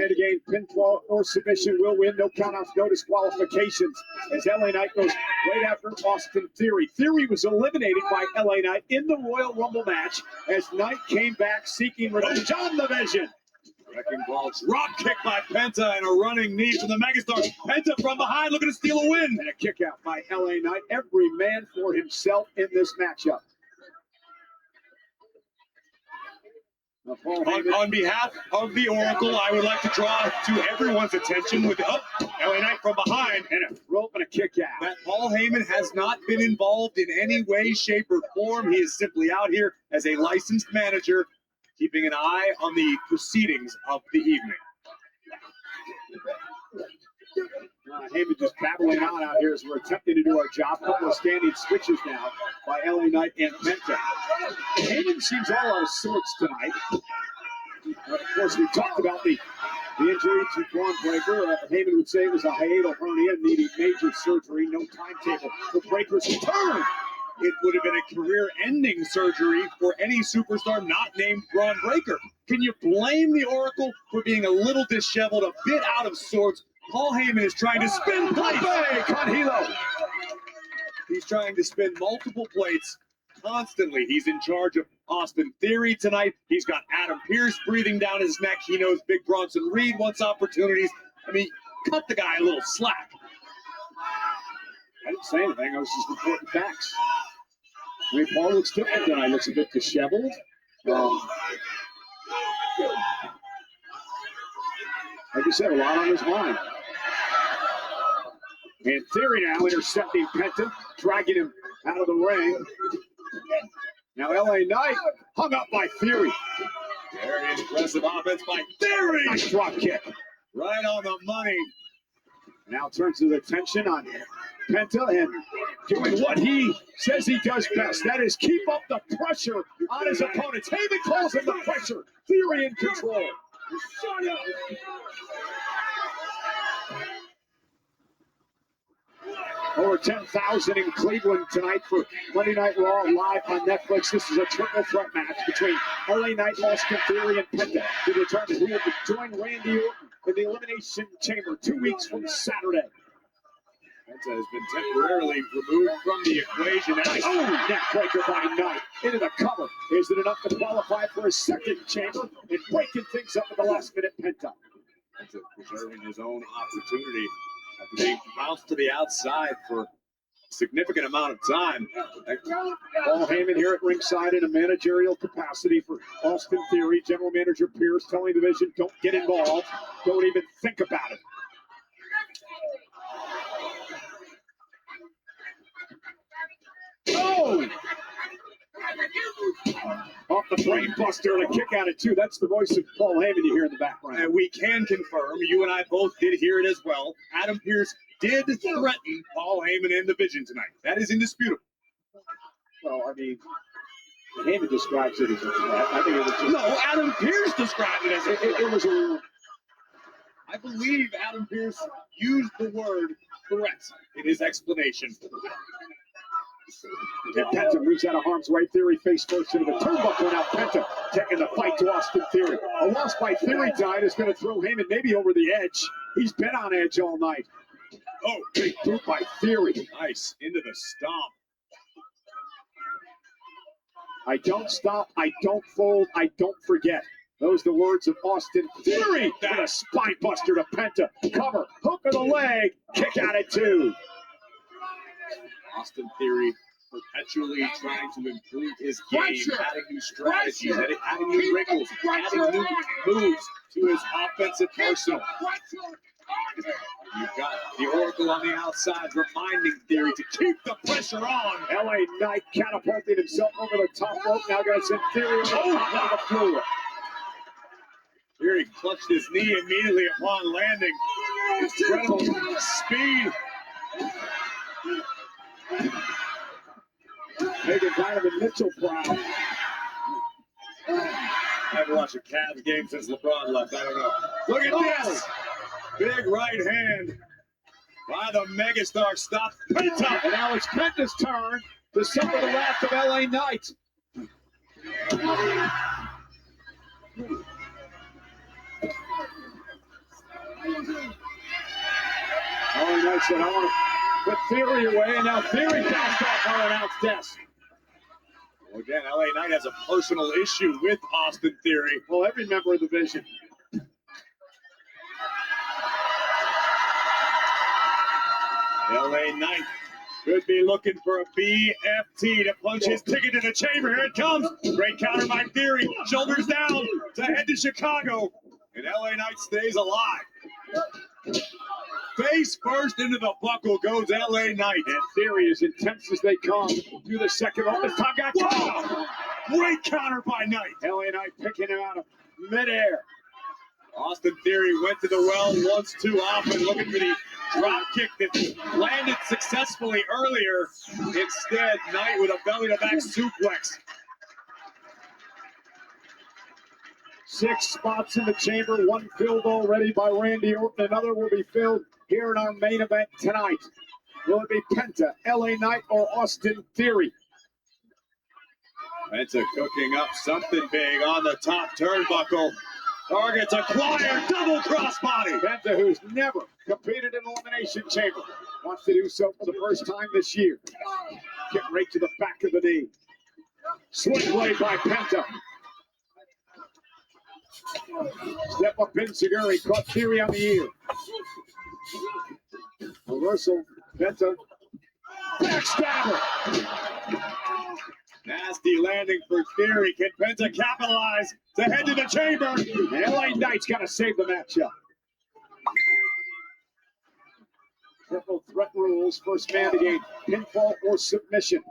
to gain pinfall or submission will win. No countouts, no disqualifications. As LA Knight goes right after Austin Theory. Theory was eliminated by LA Knight in the Royal Rumble match as Knight came back seeking revenge on the Vision. Wrecking ball, drop kick by Penta and a running knee from the megastar. Penta from behind looking to steal a win. And a kick out by LA Knight. Every man for himself in this matchup. On behalf of the Oracle, I would like to draw to everyone's attention with LA Knight from behind and a rope and a kick out. That Paul Heyman has not been involved in any way, shape, or form. He is simply out here as a licensed manager, keeping an eye on the proceedings of the evening. Heyman just battling out here as we're attempting to do our job. Couple of standing switches now by LA Knight and Penta. Heyman seems all out of sorts tonight. Of course, we talked about the injury to Braun Breaker. Heyman would say it was a hiatal hernia needing major surgery. No timetable for Breaker's return. It would have been a career-ending surgery for any superstar not named Braun Breaker. Can you blame the Oracle for being a little disheveled, a bit out of sorts? Paul Heyman is trying to spin plates. Conhilo. He's trying to spin multiple plates constantly. He's in charge of Austin Theory tonight. He's got Adam Pearce breathing down his neck. He knows Big Bronson Reed wants opportunities. I mean, cut the guy a little slack. I didn't say anything. I was just reporting facts. I mean, Paul looks different tonight. Looks a bit disheveled. Like you said, a lot on his mind. And Theory now intercepting Penta, dragging him out of the ring. Now LA Knight hung up by Theory. Very impressive offense by Theory. Nice drop kick. Right on the money. Now turns his attention on Penta and doing what he says he does best. That is keep up the pressure on his opponents. Heyman calls him the pressure. Theory in control. Shut up. Over 10,000 in Cleveland tonight for Monday Night Raw live on Netflix. This is a triple threat match between LA Knight, Austin Theory, and Penta to determine who will join Randy Orton in the Elimination Chamber 2 weeks from Saturday. Penta has been temporarily removed from the equation. Nice neck breaker by Knight into the cover. Is it enough to qualify for a second chamber? And breaking things up at the last minute, Penta. Penta preserving his own opportunity after being bounced to the outside for a significant amount of time. Paul Heyman here at ringside in a managerial capacity for Austin Theory. General Manager Pierce telling the Vision, don't get involved. Don't even think about it. Oh! Off the brain buster and a kick out it too. That's the voice of Paul Heyman you hear in the background. And we can confirm, you and I both did hear it as well, Adam Pearce did threaten Paul Heyman in the Vision tonight. That is indisputable. Well, I mean, Heyman describes it as a threat. I think it was just... No, Adam Pearce described it as a threat. It was a... I believe Adam Pearce used the word threat in his explanation. And Penta moves out of harm's way. Theory face first into the turnbuckle. Now Penta taking the fight to Austin Theory. A loss by Theory tonight is going to throw Heyman maybe over the edge. He's been on edge all night. Oh, big boot by Theory. Nice. Into the stomp. I don't stop, I don't fold, I don't forget. Those are the words of Austin Theory. And a spine buster to Penta. Cover, hook of the leg, kick out at 2. Austin Theory perpetually trying to improve his game, adding new strategies, adding new wrinkles, adding new moves to his offensive arsenal. You've got the Oracle on the outside reminding Theory to keep the pressure on. LA Knight catapulted himself over the top rope. Now going to send Theory on the floor. Theory clutched his knee immediately upon landing. Incredible speed. Making Donovan Mitchell proud. I haven't watched a Cavs game since LeBron left. I don't know. Look at this. Big right hand by the megastar. Stop Penta. And now it's Penta's turn to suffer the wrath of LA Knight. LA Knight said, I want to put Theory away, and now Theory passed off our announce desk. Well, again, LA Knight has a personal issue with Austin Theory. Well, every member of the Vision. LA Knight could be looking for a BFT to punch his ticket to the chamber. Here it comes. Great counter by Theory. Shoulders down to head to Chicago. And LA Knight stays alive. Face first into the buckle goes LA Knight. And Theory is intense as they come through the second round. This time got caught. Great counter by Knight. LA Knight picking him out of midair. Austin Theory went to the well once too often, looking for the drop kick that landed successfully earlier. Instead, Knight with a belly-to-back suplex. 6 spots in the chamber, 1 filled already by Randy Orton. Another will be filled here in our main event tonight. Will it be Penta, LA Knight, or Austin Theory? Penta cooking up something big on the top turnbuckle. Targets acquired, double crossbody. Penta, who's never competed in Elimination Chamber, wants to do so for the first time this year. Get right to the back of the knee. Swing blade by Penta. Step up in Seguri, caught Theory on the ear. Reversal, Penta. Backstabber. Nasty landing for Theory. Can Penta capitalize to head to the chamber? And LA Knight's got to save the matchup. Triple threat rules. First man to gain pinfall or submission.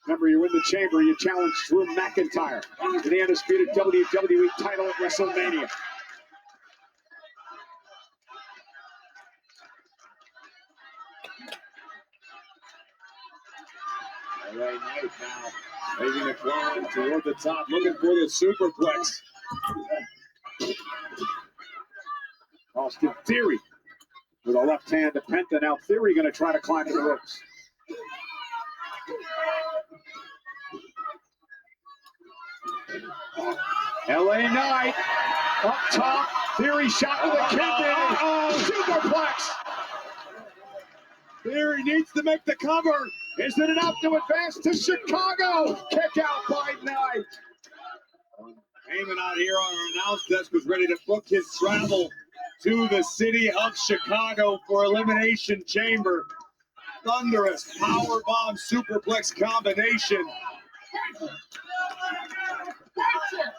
Remember, you win the chamber, you challenge Drew McIntyre to the undisputed WWE title at WrestleMania. LA Knight now making a climb toward the top, looking for the superplex. Austin Theory with a left hand to Penta. Now Theory going to try to climb the ropes. LA Knight up top. Theory shot with a kidney. Superplex. Theory needs to make the cover. Is it enough to advance to Chicago? Kick out by Knight. Heyman out here on our announce desk was ready to book his travel to the city of Chicago for Elimination Chamber. Thunderous powerbomb superplex combination.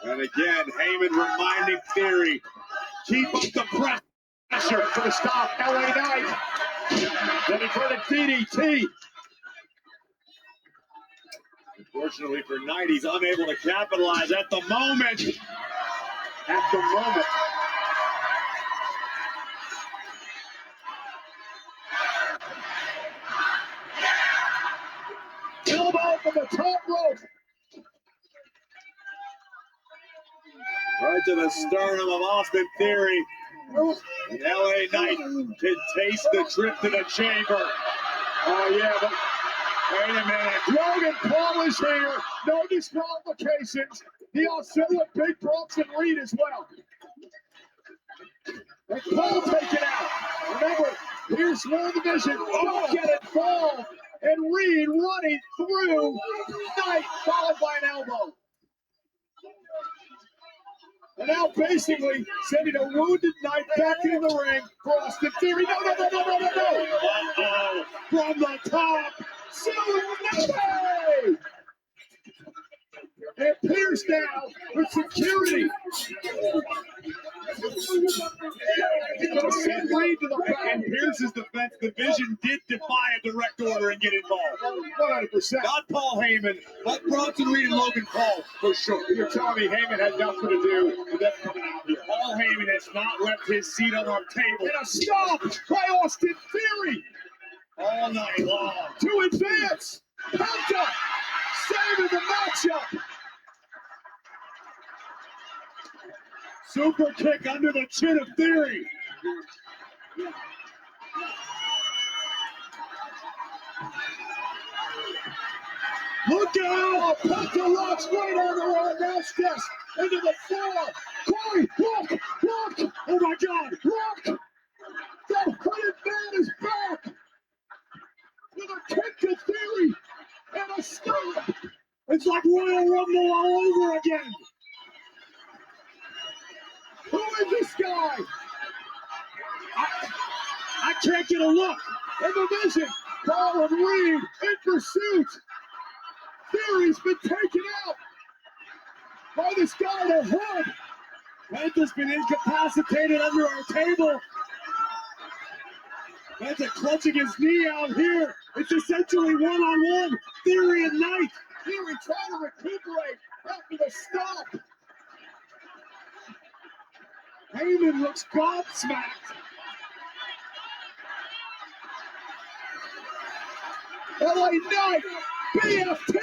And again, Heyman reminding Theory, keep up the pressure for the stop. LA Knight. Ready for the DDT. Unfortunately for Knight, he's unable to capitalize at the moment. At the moment. Elbow from the top rope. Right to the sternum of Austin Theory. And LA Knight can taste the trip to the chamber. Oh, yeah, but Wait a minute. Logan Paul is here. No disqualifications. He also with Big Bronson Reed as well. And Paul taken out. Remember, here's one division. Don't get involved. And Reed running through Knight, followed by an elbow. And now basically sending a wounded Knight back into the ring for Austin Theory. No. Uh-oh. From the top. Suing and Pierce now with security. Send Reed to the back. In Pierce's defense, the Vision did defy a direct order and get involved. 100%. Not Paul Heyman, but Bronson Reed and Logan Paul, for sure. You're telling me Heyman had nothing to do with them coming out here. Paul Heyman has not left his seat on our table. And a stop by Austin Theory. All night long. To advance. Penta saving the matchup. Super kick under the chin of Theory. Look out! Penta rocks right on the announce desk into the floor. Corey, look! Oh my God! Look! That hooded man is back with a kick to Theory and a stop. It's like Royal Rumble all over again. Who is this guy? I can't get a look. In the vision, Paul and Reed in pursuit. Theory's been taken out by this guy in a hood. Penta's been incapacitated under our table. Penta clutching his knee out here. It's essentially one-on-one. Theory and Knight. Theory trying to recuperate after the stop. Heyman looks gobsmacked. LA Knight, BFT,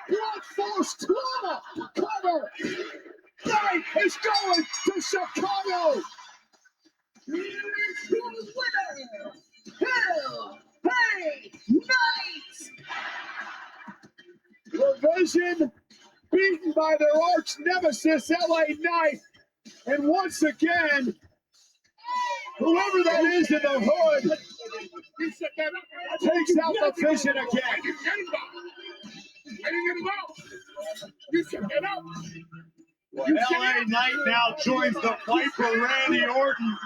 blunt force trauma, cover. Knight is going to Chicago. Here's your winner, LA Knight. The Vision beaten by their arch nemesis, LA Knight. And once again, whoever that is in the hood takes out the Vision again. LA Knight now joins the Viper Randy Orton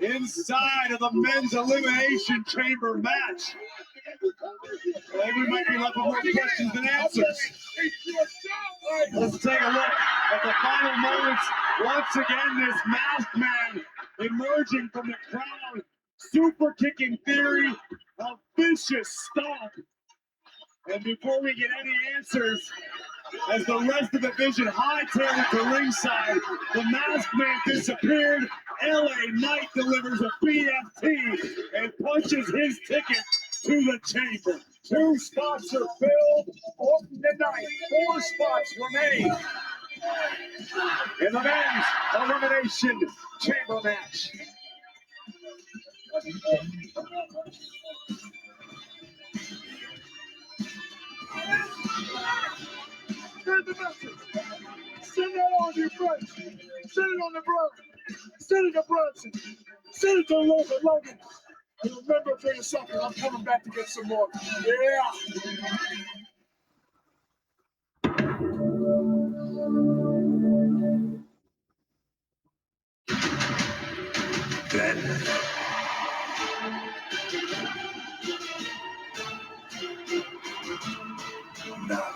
inside of the men's elimination chamber match. I think we might be left with more questions than answers. Let's take a look at the final moments. Once again, this masked man emerging from the crowd, super kicking Theory, a vicious stomp. And before we get any answers, as the rest of the Vision hightailed it to ringside, the masked man disappeared. LA Knight delivers a BFT and punches his ticket to the chamber. 2 spots are filled. Orton and Knight. 4 spots remain in the men's elimination chamber match. Send the message. Send that on your friends. Send it on the brother. Send it to Bronson. Send it to Logan. And remember for a second, I'm coming back to get some more. Yeah. Then. Now.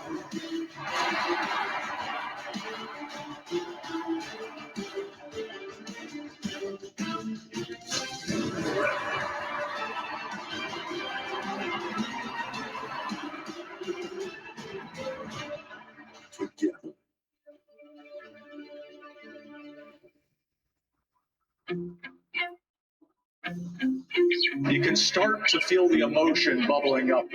Together. You can start to feel the emotion bubbling up.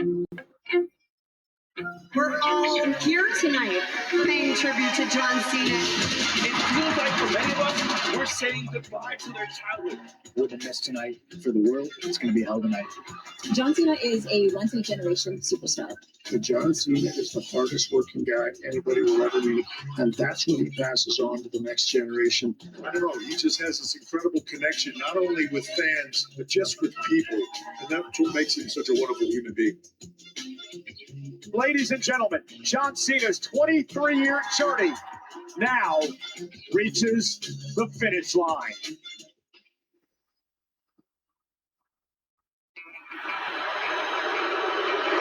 We're all here tonight paying tribute to John Cena. It feels like for many of us, we're saying goodbye to their childhood. With a miss tonight for the world, it's going to be a hell of a night. John Cena is a once-in-a-generation superstar. But John Cena is the hardest working guy anybody will ever meet, and that's what he passes on to the next generation. I don't know. He just has this incredible connection, not only with fans, but just with people. And that's what makes him such a wonderful human being. Ladies and gentlemen, John Cena's 23-year journey now reaches the finish line.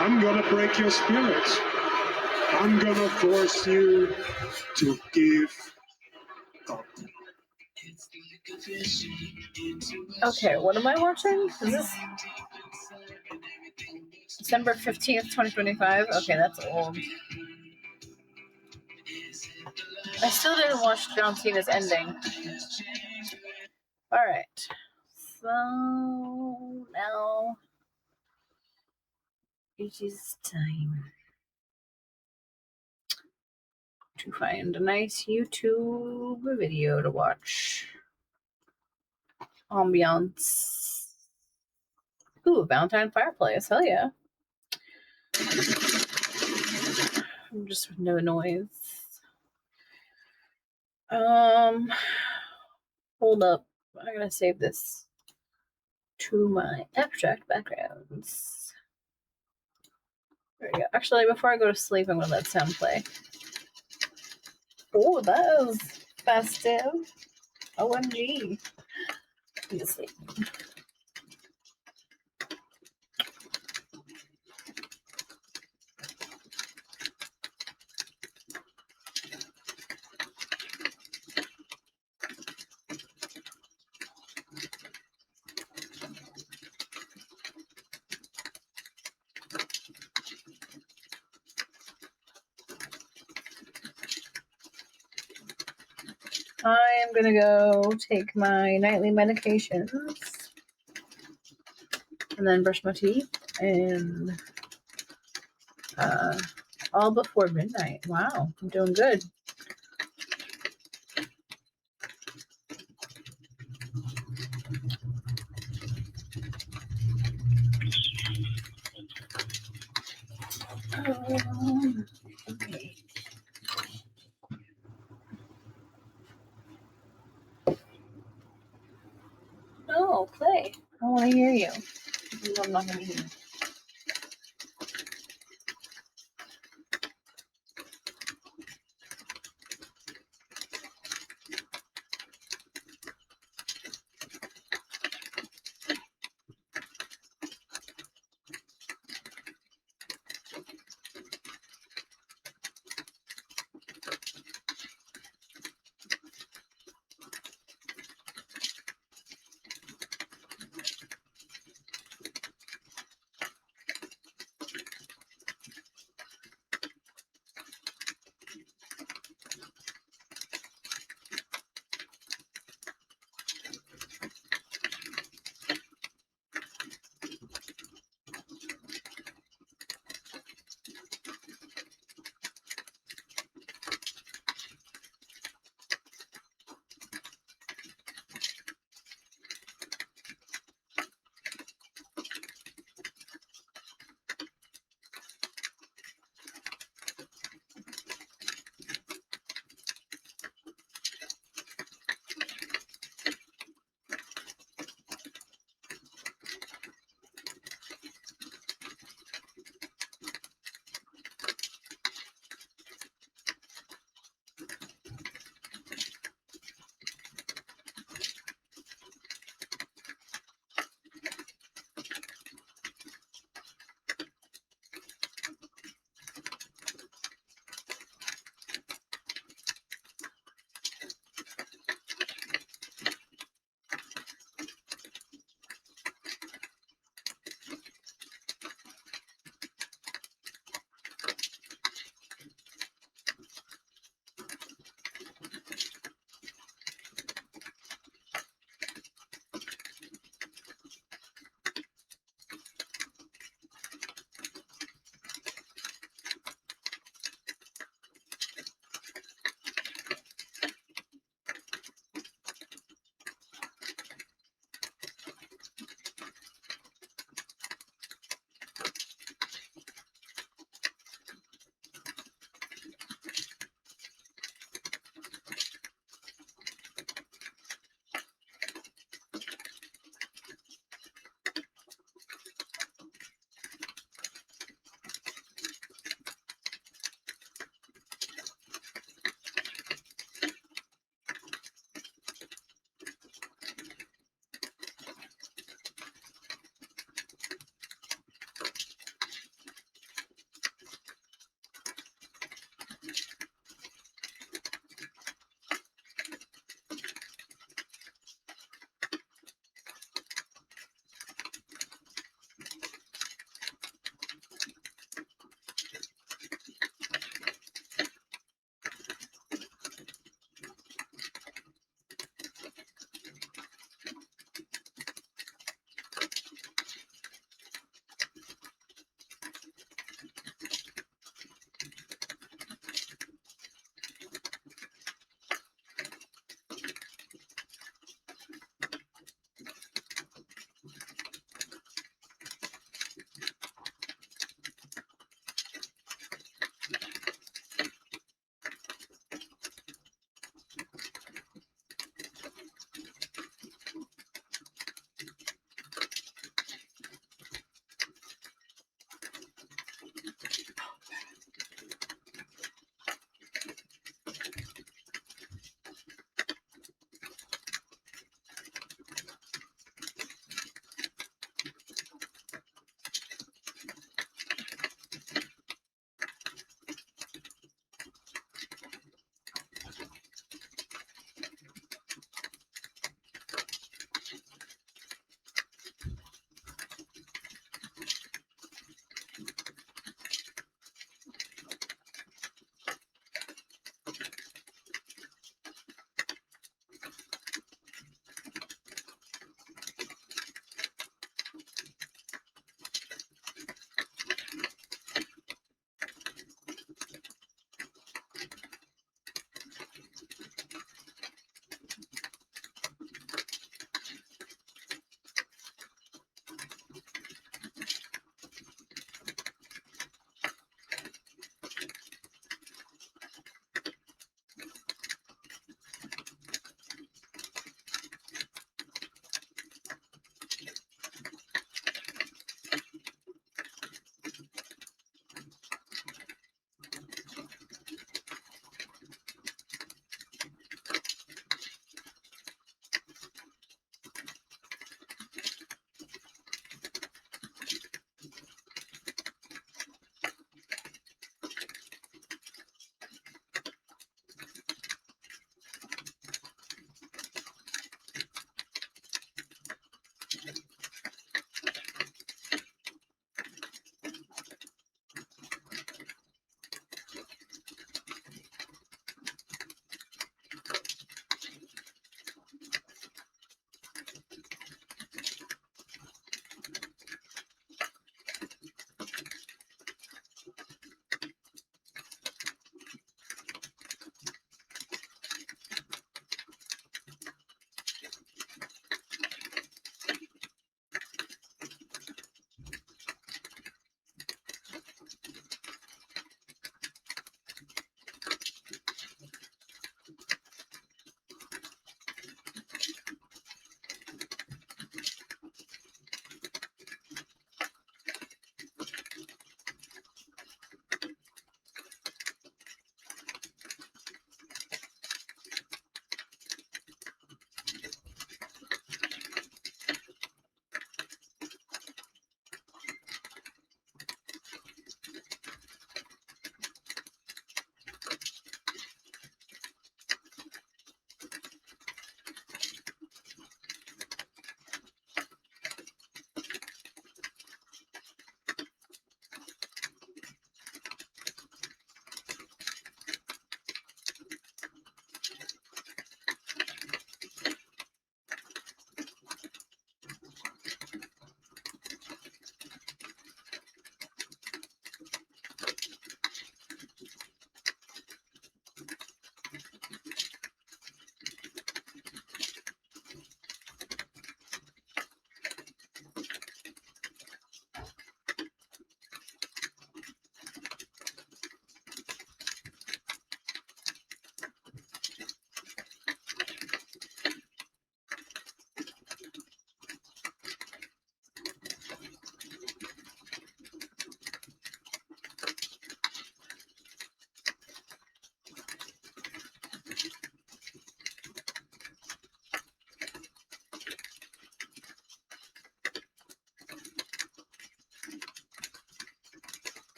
I'm going to break your spirits. I'm going to force you to give up. Okay, what am I watching? Is this December 15th, 2025? Okay, that's old. I still didn't watch John Cena's ending. Alright. So now it is time to find a nice YouTube video to watch. Ambiance. Ooh, Valentine fireplace. Hell yeah. Just with no noise. Hold up. I gotta save this to my abstract backgrounds. There we go. Actually, before I go to sleep, I'm gonna let sound play. Oh, that was festive. OMG. Go to sleep. I am gonna go take my nightly medications and then brush my teeth and all before midnight. Wow, I'm doing good. Okay. Oh, Clay, I want to hear you. Even though I'm not going to hear you.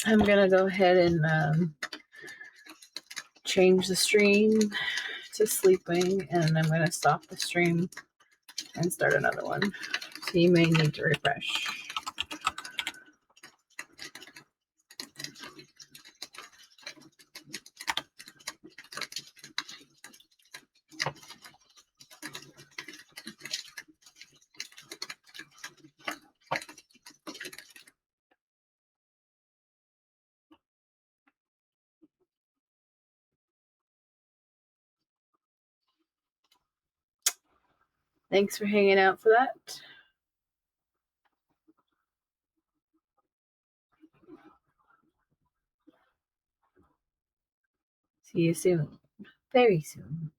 I'm gonna go ahead and change the stream to sleeping, and I'm gonna stop the stream and start another one. So you may need to refresh. Thanks for hanging out for that. See you soon. Very soon.